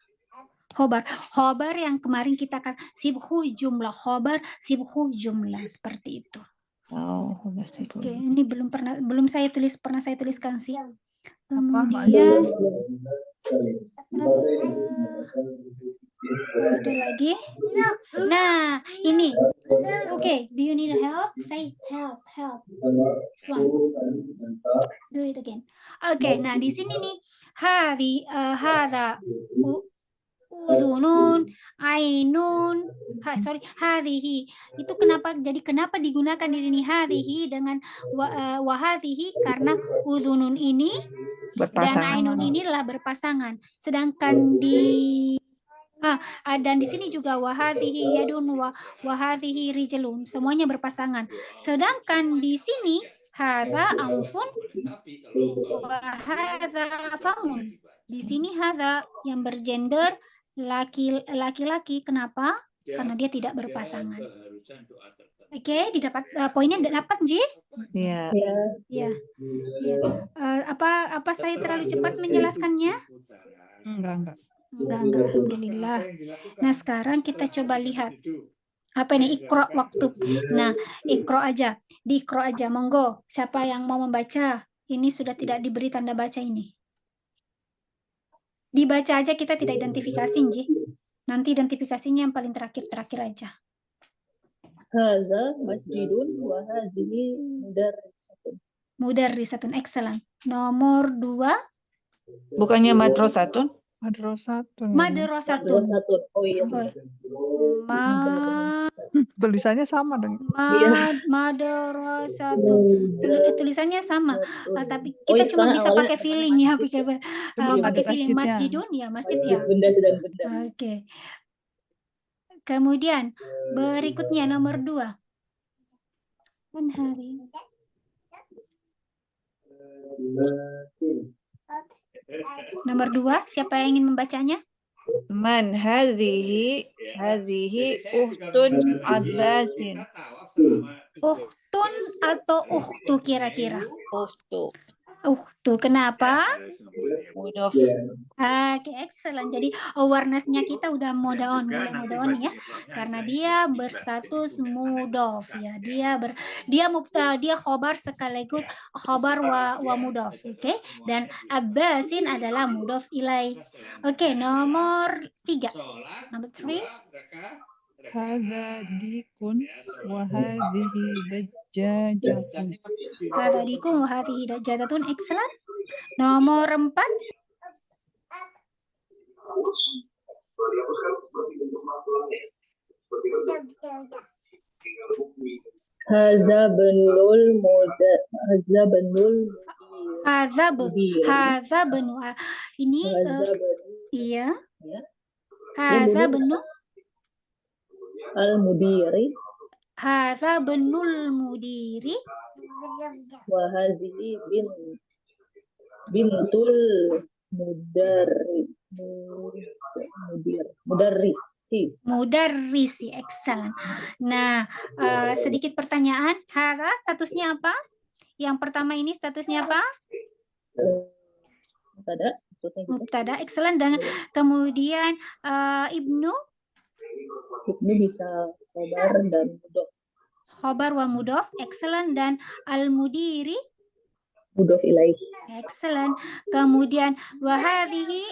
Khobar yang kemarin kita kata sibhu jumlah, khobar sibhu jumlah, seperti itu. Oh, khobar sibhu. Oke, ini belum saya tuliskan sih. Mbak? Kemudian ada lagi. Nah, ini. Oke, do you need help? Say help. This one. Do it again. Oke, nah di sini nih hadza uzunun, ainun, hadhihi. Itu kenapa digunakan di sini hadhihi dengan wa hadhihi, karena uzunun ini dan ainun ini adalah berpasangan. Sedangkan dan di sini juga wa hadhihi yadun wa hadhihi rijlun, semuanya berpasangan. Sedangkan di sini hadza anfun wa hadza famun. Di sini hadza yang bergender laki-laki. Kenapa? Karena dia tidak berpasangan. Oke, didapat poinnya dapat, Ji? Iya. Iya. Apa saya terlalu cepat menjelaskannya? Enggak. Enggak, alhamdulillah. Nah, sekarang kita coba lihat. Apa ini? Iqra waktu. Nah, Iqra aja. Di Iqra aja, monggo. Siapa yang mau membaca? Ini sudah tidak diberi tanda baca ini. Dibaca aja, kita tidak identifikasi, Ji. Nanti identifikasinya yang paling terakhir aja. Haza masjidun wa hazihi Mudarrisatun, excellent. Nomor 2. Bukannya madrasatun? Madrasatun. Madrasatun. Oh iya. Tulisannya sama dong. Madrasatun. Tulisannya sama. Tapi kita cuma bisa pakai feeling ya, pakai feeling. Masjidun ya, masjid ya. Benda sedang benda. Oke. Kemudian berikutnya nomor 2. Hari. Nomor 2, siapa yang ingin membacanya? Man hadhihi uhtun Abbasin. Uhtun atau ukhtu kira-kira? Uhtu. Tuh kenapa? Mudhof. Oke, excellent. Jadi awareness-nya kita udah mode on, mulai mode on ya, karena dia berstatus mudhof ya. Dia khobar sekaligus khobar wa mudhof, oke? Dan abbasin adalah mudhof ilai. Oke, nomor 3. Number 3. Hadza dikun wa hadhihi dajjajatun. Hadza dikun wa hadhihi dajjajatun, excellent. Nomor 4. Hadza benul Hadza benu. Ini iya. Hadza benu. al-mudiri Hadza benul mudiri. wa hazihi bintul Mudarrisi, excellent. Nah, sedikit pertanyaan. Hadza statusnya apa? Yang pertama ini statusnya apa? Mubtada, excellent. Dan kemudian Ibnu bisa khobar dan mudhof. Khobar wa mudhof, excellent. Dan al-mudiri Mudhof ilaih. Excellent. Kemudian wa hadhihi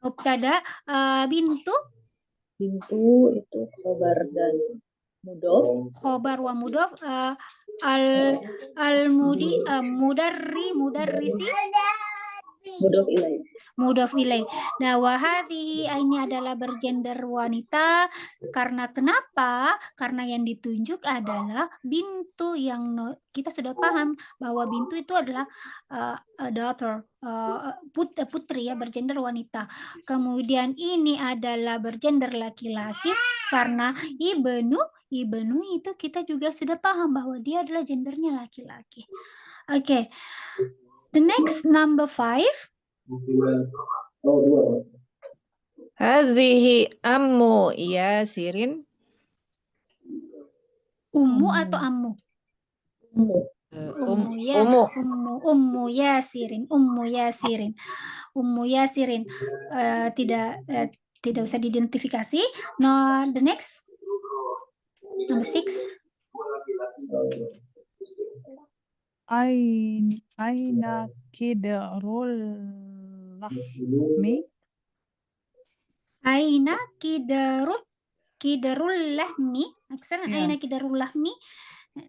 mubtada, bintu itu khobar dan mudhof. Khobar wa mudhof, mudarrisi mudhof ilaih. Nah, wa hadhihi ini adalah bergender wanita. Karena kenapa? Karena yang ditunjuk adalah bintu, yang kita sudah paham bahwa bintu itu adalah daughter, putri ya, bergender wanita. Kemudian ini adalah bergender laki-laki karena ibnu itu kita juga sudah paham bahwa dia adalah gendernya laki-laki. Oke. The next, number 5. Hadhihi ammu Yasirin. Ummu atau ammu? Ummu Yasirin. Tidak usah diidentifikasi. No, the next, number 6. Aina kidarul lahmi. Aina kidarul lahmi. Excellent. Yeah. Aina kidarul lahmi.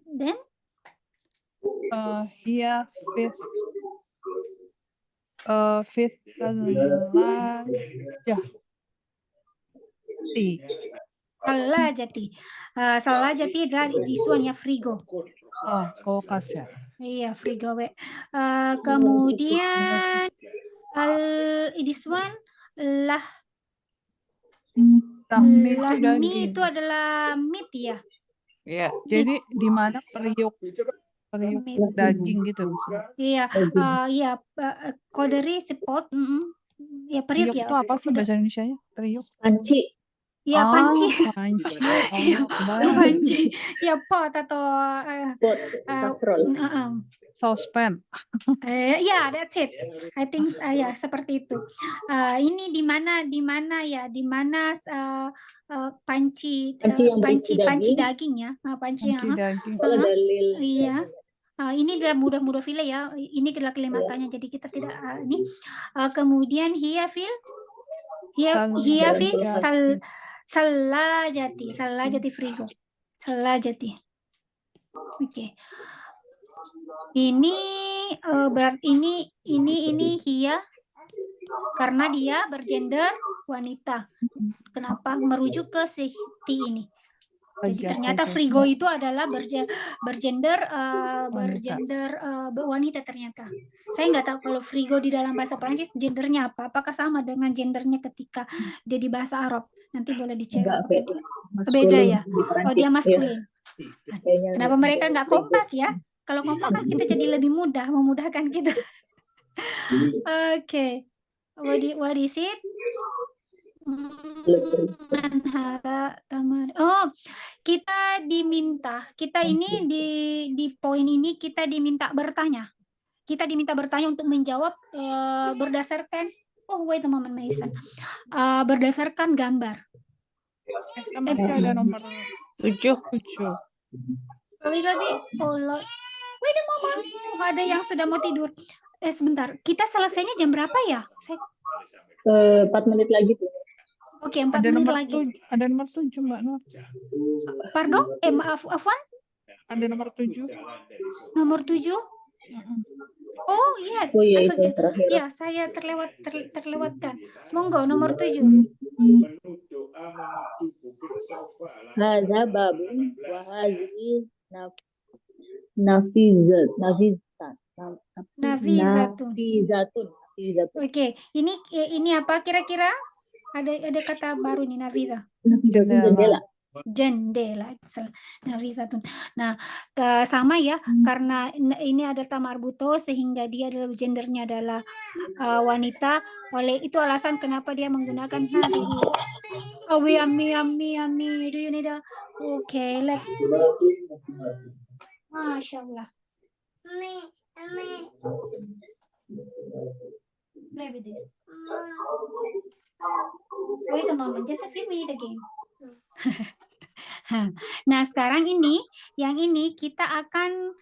Then Hiya fifth Salajati adalah disuan ya, frigo. Kulkas ya. Iya, frigo we. Kemudian disuan lahmi itu adalah meat ya. Iya. Jadi di mana periuk daging gitu. Iya, koderi sepot. Ya, periuk ya. Itu apa sih bahasa Indonesianya? Periuk. Panci. Ya, panci. Panci. Ya, pot atau Pot, kasrol. Saucepan. Ya, that's it. I think ya seperti itu. Ini di mana panci daging ya. Panci daging. Iya. Ini adalah mudah file ya. Ini adalah kalimatnya, jadi kita tidak ini. Kemudian hiya fil salajati frigo. Salajati. Oke. Ini berarti ini hiya karena dia bergender wanita. Kenapa? Merujuk ke si ini. Jadi ternyata frigo itu adalah bergender wanita ternyata. Saya nggak tahu kalau frigo di dalam bahasa Prancis gendernya apa. Apakah sama dengan gendernya ketika dia di bahasa Arab? Nanti boleh dicek. Beda ya. Oh, dia maskulin. Kenapa mereka nggak kompak ya? Kalau kompak kan kita jadi lebih memudahkan kita. Oke. What is it? Man hadza tamar. Oh, kita ini di poin ini kita diminta bertanya. Kita diminta bertanya untuk menjawab berdasarkan wait a moment, Mason. Berdasarkan gambar. Kan masih ada nomor 7. 7. Wait a moment. Ada yang sudah mau tidur. Sebentar. Kita selesainya jam berapa ya? 4 menit lagi tuh. Oke, 4 Ada menit nomor lagi. 7, ada nomor 7 Mbak Nur. Pardon? Maaf, Afwan? Ada nomor 7. Nomor 7? Oh, yes. Oh iya I itu forget. terakhir. Ya, saya terlewatkan. Monggo, nomor 7. Berdoa menuju bukit Sofa. Hadza babun wa hadhihi nafizatun. Oke, ini apa kira-kira? Ada kata baru nih, Nafiza. Jendela. Jendela, Nafizatun. Nah, sama ya, karena ini ada tamarbuto sehingga dia adalah gendernya adalah wanita. Oleh itu alasan kenapa dia menggunakan hadhihi. Oh, yummy. Do you need a? Okay, let's. Masya Allah. Play with this. Wait a moment, just a few minutes again. Nah, sekarang yang ini kita akan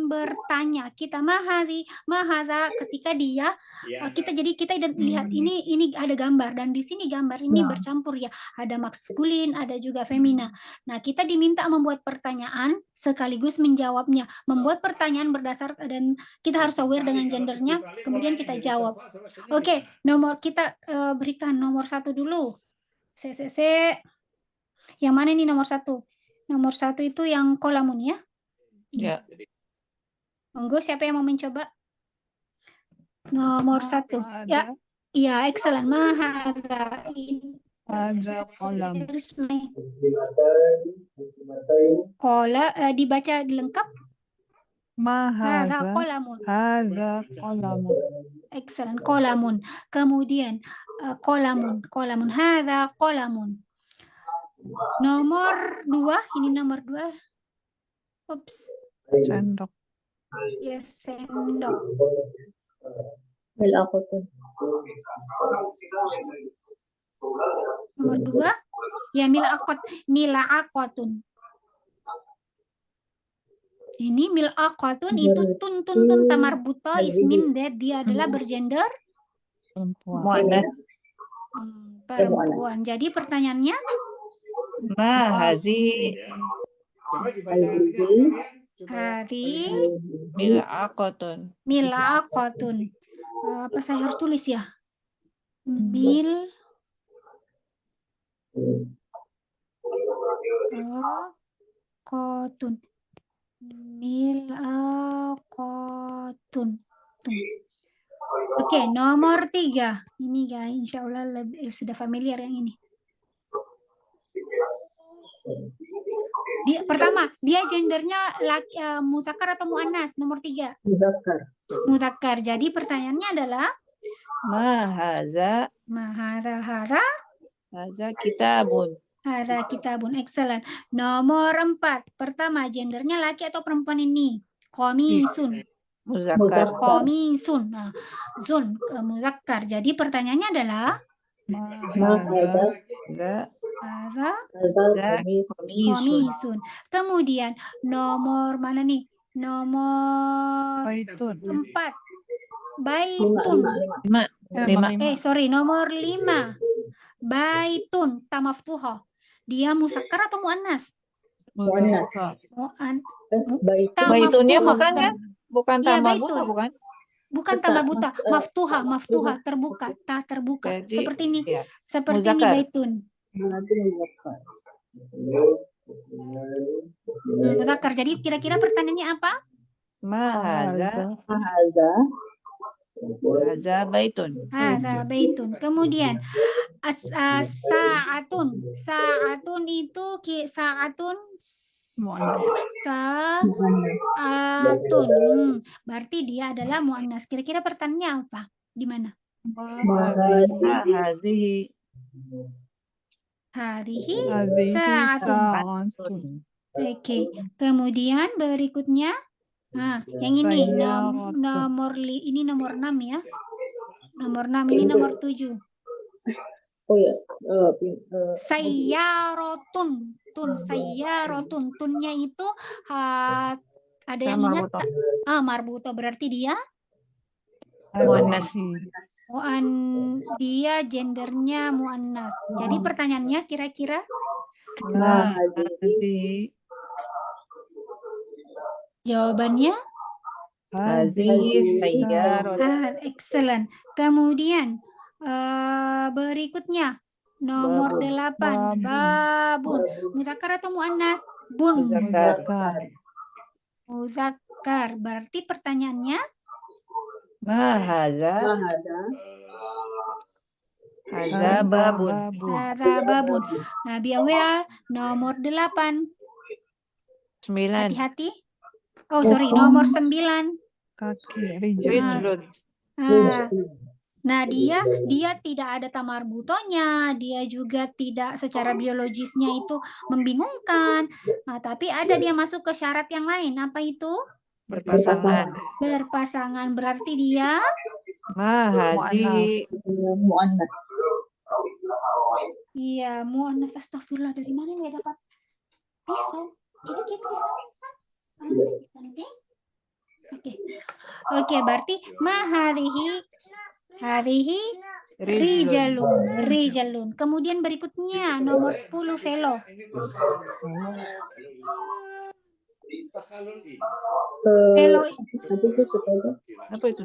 bertanya. Kita mahaza ketika dia kita lihat ini ada gambar dan di sini gambar ini bercampur ya. Ada maskulin, ada juga femina. Nah, kita diminta membuat pertanyaan sekaligus menjawabnya. Membuat pertanyaan berdasar dan kita harus aware dengan gendernya, kemudian kita jawab. Oke, nomor kita berikan nomor 1 dulu. Yang mana ini nomor 1? Nomor 1 itu yang kolamun ya? Ya. Monggo, siapa yang mau mencoba? Nomor 1. Ya, iya, excellent. Mahadza. Hadza kolam. Dibaca lengkap. Mahadza kolamun. Hadza kolamun. Excellent, kolamun. Kemudian kolamun. Hadza kolamun. Nomor 2, ini nomor 2. Oops. Sendok. Yes, sendok. Milakotun. Nomor 2, ya milakotun. Ini milakotun itu tun tamarbuto ismin that dia adalah bergender perempuan. Jadi pertanyaannya Hazi Coba dibaca artinya sekalian. Hari milakotun. Apa saya harus tulis ya? Milakotun. Oke, nomor 3. Ini ya, insya Allah sudah familiar yang ini. Pertama, dia gendernya muzakkar atau muannas? Nomor 3. Muzakkar. Jadi pertanyaannya adalah Mahaza kitabun. Hadza kitabun. Excellent. Nomor 4. Pertama, gendernya laki atau perempuan ini? Komisun. Muzakkar. Komisun. Nah, zun muzakkar. Jadi pertanyaannya adalah hadza komisun. Kemudian nomor mana nih? Nomor 4. Baitun. 5. Nomor 5. Baitun tamaftuha. Dia muzakkar atau muannas? Baitunnya bukan kan? Bukan Iya, tamarbuta baitun. bukan? Bukan tamarbuta, maftuha, terbuka, terbuka. Jadi, Seperti ini. ya. Seperti ini Muzakkar. baitun. Muzakkar. Jadi kira-kira pertanyaannya apa? Haza baitun. Hadza baitun. Kemudian sa'atun. Sa'atun itu sa'atun. Berarti dia adalah muannas. Kira-kira pertanyaannya apa? Di mana? Hazihi Hadihi Hadhihi sa'atun. sa'atun. Oke. Kemudian berikutnya, yang ini Sayyaratun. ini nomor 6 ya. Nomor 6 ini nomor 7. Oh ya, Sayyarotun. Sayyarotun. Tunnya itu ada yang ingat tak? Marbuto berarti dia Muannas. dia gendernya muannas. Jadi pertanyaannya kira-kira ma Hadhihi jawabannya Hadhihi sayyaratun. excellent. Kemudian berikutnya nomor Babun. 8 babun. Muzakkar atau muannas? Bun. muzakkar. Muzakkar. Berarti pertanyaannya Ma hadza? Hadza babun. hadza babun. Nah, be aware nomor 8. 9. Hati-hati. Oh, sorry, nomor 9. Kaki. Rijlun. Rijlun. Nah, dia tidak ada tamar butonya, dia juga tidak secara biologisnya itu membingungkan. Tapi ada dia masuk ke syarat yang lain. Apa itu? Berpasangan. Berpasangan. Berarti dia Ma hadhihi muannas. iya, muannas. Astagfirullah, dari mana dia dapat pisau? Jadi kita pisau. Oke, berarti ma harihi rijalun. Kemudian berikutnya nomor 10 velo. Velo Apa itu?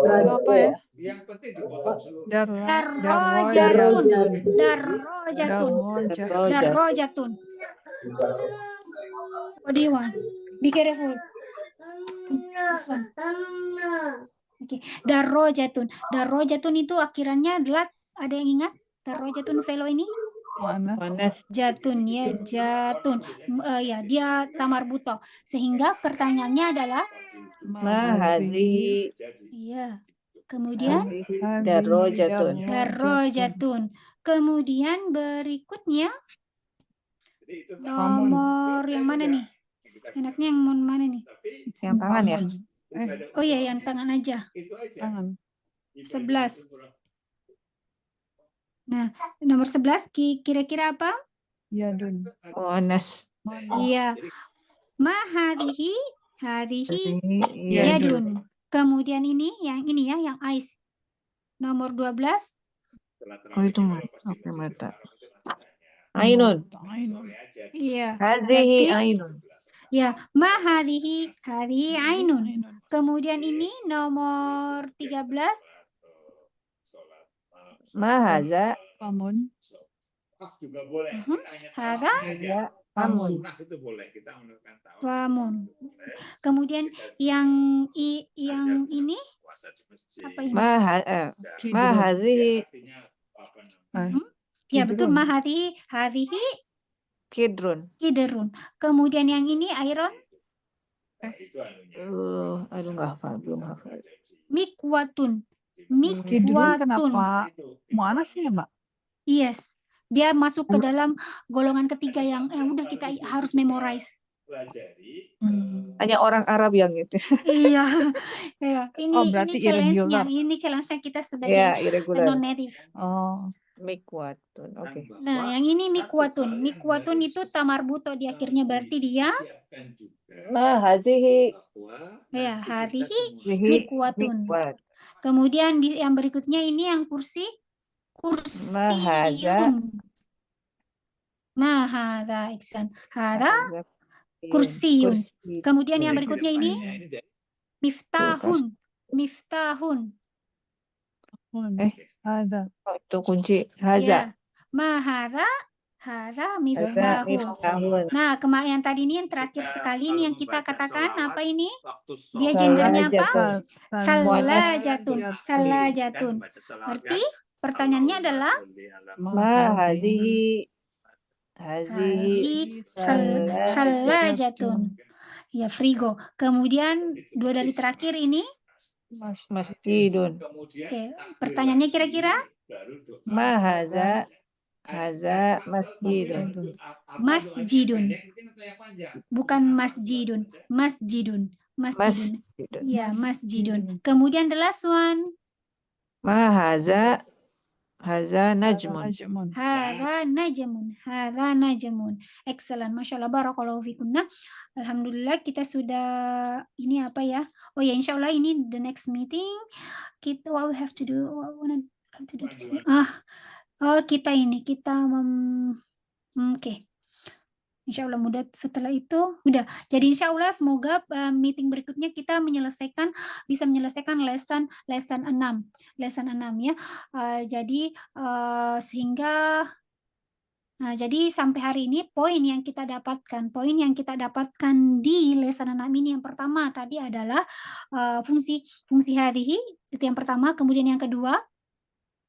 Apa ya? Yang penting dipotong seluruh. darrojatun. What do you want? Be careful. This one. Okay. Darrojatun itu akhirannya adalah, ada yang ingat darrojatun velo ini? Muannas. Jatun ya, jatun. Ya, dia tamar buto. Sehingga pertanyaannya adalah Ma hadhihi iya. Kemudian darrojatun. darrojatun. Kemudian berikutnya nomor yang mana nih? Enaknya yang mana nih? Yang tangan ya? Oh iya, yang tangan aja. Tangan. 11. Nah, nomor 11 kira-kira apa? Yadun. Muannas. Iya. Ma hadihi Iya. yadun. Kemudian ini ya, yang ais. Nomor 12. Oh itu oke, mata. Ainun. Iya. Hadhihi Berarti ainun. ya, ma hadihi ainun. Kemudian ini nomor 13. Ma hadza Pamun. Juga boleh. Hadza amun. Nah, itu boleh kita menurunkan tahun. wamun. Kemudian yang ini apa ini? Ma hadhihi Ya betul, ma hadihi kidrun. kiderun. Kemudian yang ini iron Aduh enggak hafal, belum hafal. mikwatun. Kidrun kenapa muannas ya, Mbak? Yes. Dia masuk ke dalam golongan ketiga yang udah kita harus memorize. Hanya orang Arab yang gitu. Iya. Iya. Berarti Ini challenge-nya kita sebagai Ya, irregular. non native. Oh. Mikwatun. Oke. Nah, yang ini mikwatun. Mikwatun itu tamar buto di akhirnya, berarti dia Ma hadhihi ya hadihi mikwatun. mikwat. Kemudian yang berikutnya ini yang kursiyun. Mahadha iksan. Hada kursiyun. Kemudian yang berikutnya ini miftahun. Ada. Oh, itu kunci. Haza. Ya. Mahadha miftahun. Nah, yang tadi ini yang terakhir sekali ini yang kita katakan apa ini? Dia gendernya apa? Salajatun. Berarti pertanyaannya adalah Ma hadhihi salajatun. Ya, frigo. Kemudian dua dari terakhir ini masjidun. oke, pertanyaannya kira-kira Ma haza, haza masjidun. Masjidun. Bukan masjidun. Masjidun. Masjidun. Masjidun. Ya, masjidun. Kemudian the last one. Ma haza, haza najmun. Hadza najmun. Hadza najmun. Excellent. Masya Allah. Barakallahu fikum. Nah, alhamdulillah kita sudah ini apa ya? Oh ya, insya Allah ini the next meeting. Kita what we have to do. What we have to do this. Kita ini oke. Insya Allah mudah setelah itu udah. Jadi insya Allah semoga meeting berikutnya kita bisa menyelesaikan lesson 6 ya. Jadi sehingga jadi sampai hari ini poin yang kita dapatkan di lesson 6 ini yang pertama tadi adalah fungsi hadhihi, itu yang pertama. Kemudian yang kedua,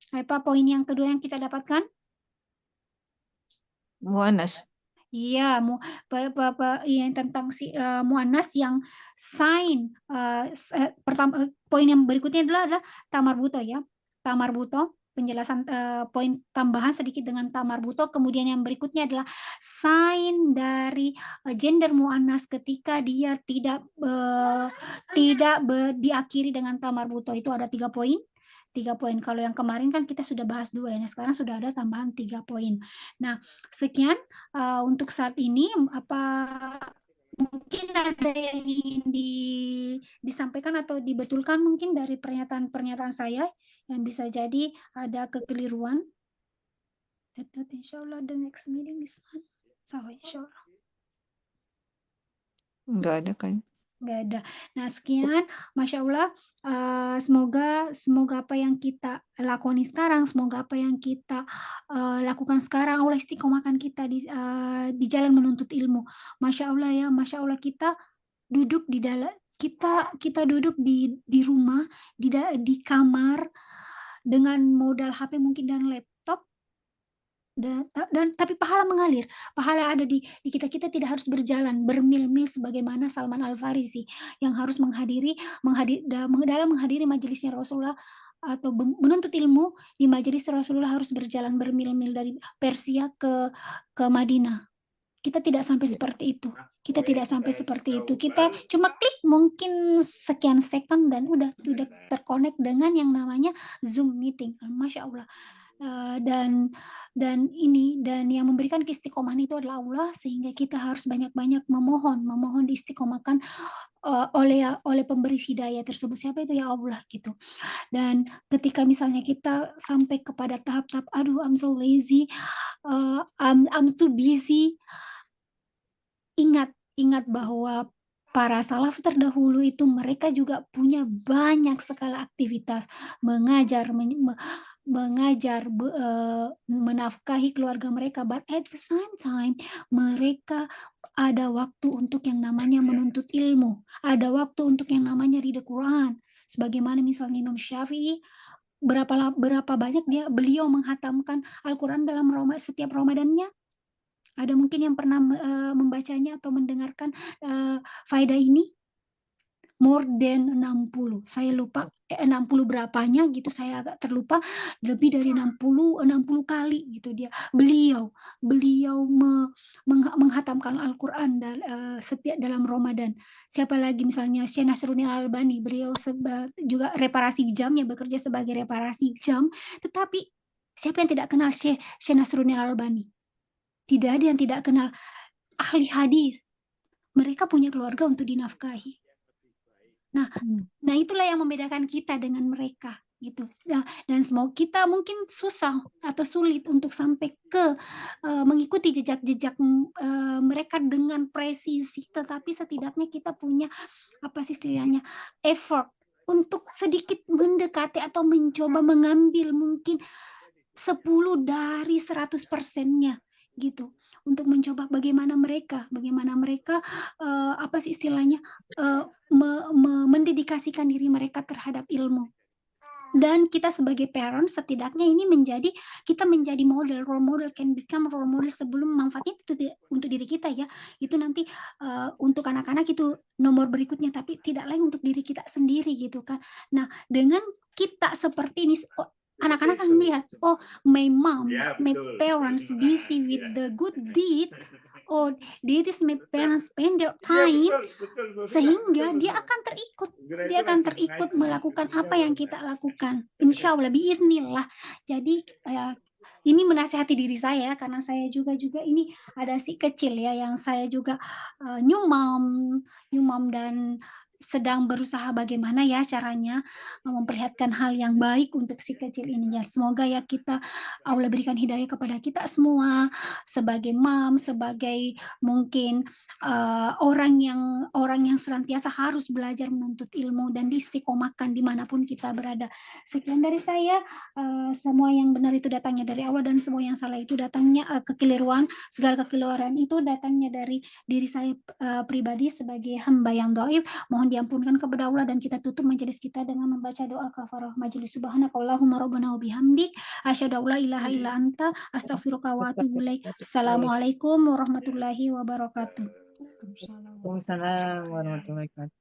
apa poin yang kedua yang kita dapatkan? Muannas. Iya, yang tentang si muannas yang sign pertama. Poin yang berikutnya adalah tamarbuto ya. Tamarbuto, penjelasan poin tambahan sedikit dengan tamarbuto. Kemudian yang berikutnya adalah sign dari gender muannas ketika dia tidak diakhiri dengan tamarbuto. Itu ada 3 poin. 3 poin. Kalau yang kemarin kan kita sudah bahas 2 ya. Nah, sekarang sudah ada tambahan 3 poin. Nah, sekian untuk saat ini. Apa mungkin ada yang ingin disampaikan atau dibetulkan mungkin dari pernyataan saya yang bisa jadi ada kekeliruan. That insyaallah the next meeting is one. So insyaallah. Enggak ada kan? Nggak ada. Nah, sekian, Masya Allah. Semoga apa yang kita lakoni sekarang, semoga apa yang kita lakukan sekarang, Allah istiqomahkan kita di jalan menuntut ilmu. Masya Allah ya, Masya Allah, kita duduk di dalam, kita duduk di rumah, di kamar dengan modal HP mungkin dan laptop. Dan tapi pahala mengalir, pahala ada di kita tidak harus berjalan bermil-mil sebagaimana Salman Al-Farisi yang harus dalam menghadiri majelisnya Rasulullah atau menuntut ilmu di majelis Rasulullah harus berjalan bermil-mil dari Persia ke Madinah. Kita tidak sampai seperti itu. Kita tidak sampai seperti itu. Kita cuma klik mungkin sekian second dan udah terkonek dengan yang namanya Zoom meeting. Masya Allah. Dan yang memberikan keistiqomahan itu adalah Allah, sehingga kita harus banyak-banyak memohon diistiqomahkan oleh pemberi hidayah tersebut. Siapa itu? Ya Allah gitu. Dan ketika misalnya kita sampai kepada tahap-tahap aduh I'm so lazy, I'm too busy, ingat bahwa para salaf terdahulu itu mereka juga punya banyak sekali aktivitas, mengajar, menafkahi keluarga mereka, but at the same time mereka ada waktu untuk yang namanya menuntut ilmu, ada waktu untuk yang namanya read the Quran. Sebagaimana misalnya Imam Syafi'i, berapa banyak beliau menghatamkan Al-Quran dalam setiap Ramadannya. Ada mungkin yang pernah membacanya atau mendengarkan faedah ini? More than 60. Saya lupa 60 berapanya gitu, saya agak terlupa. Lebih dari 60 kali gitu beliau menghatamkan Al-Qur'an setiap dalam Ramadan. Siapa lagi misalnya Syekh Nasruddin Al-Albani, beliau juga reparasi jam, ya, bekerja sebagai reparasi jam. Tetapi siapa yang tidak kenal Syekh Nasruddin Al-Albani? Tidak ada yang tidak kenal ahli hadis. Mereka punya keluarga untuk dinafkahi. Nah itulah yang membedakan kita dengan mereka gitu. Nah, dan semoga kita mungkin susah atau sulit untuk sampai ke mengikuti jejak-jejak mereka dengan presisi, tetapi setidaknya kita punya apa sih istilahnya, effort untuk sedikit mendekati atau mencoba mengambil mungkin 10 dari 100%-nya gitu, untuk mencoba bagaimana mereka apa sih istilahnya, mendedikasikan diri mereka terhadap ilmu. Dan kita sebagai parents setidaknya ini kita menjadi model, role model, can become role model sebelum manfaatnya itu untuk diri kita ya, itu nanti untuk anak-anak itu nomor berikutnya, tapi tidak lain untuk diri kita sendiri gitu kan. Nah dengan kita seperti ini, anak-anak kan melihat, oh my moms, my parents busy with the good deed, oh this is my parents spend their time, sehingga dia akan terikut melakukan apa yang kita lakukan. Insya Allah, biiznillah. Jadi ini menasihati diri saya karena saya juga ini ada si kecil ya yang saya juga nyumam dan sedang berusaha bagaimana ya caranya memperlihatkan hal yang baik untuk si kecil ini ya. Semoga ya Allah berikan hidayah kepada kita semua sebagai mom, sebagai mungkin orang yang senantiasa harus belajar menuntut ilmu dan diistiqomahkan dimanapun kita berada. Sekian dari saya. Semua yang benar itu datangnya dari Allah dan semua yang salah itu datangnya segala kekeliruan itu datangnya dari diri saya pribadi sebagai hamba yang dhaif. Mohon diampunkan kepada Allah, dan kita tutup majelis kita dengan membaca doa kafarah majelis. Subhanakallahumma rabbana wa bihamdik asyhadu an la ilaha illa anta astaghfiruka wa atubu ilaik. Assalamualaikum warahmatullahi wabarakatuh. Waalaikumsalam. Waalaikumsalam warahmatullahi wabarakatuh.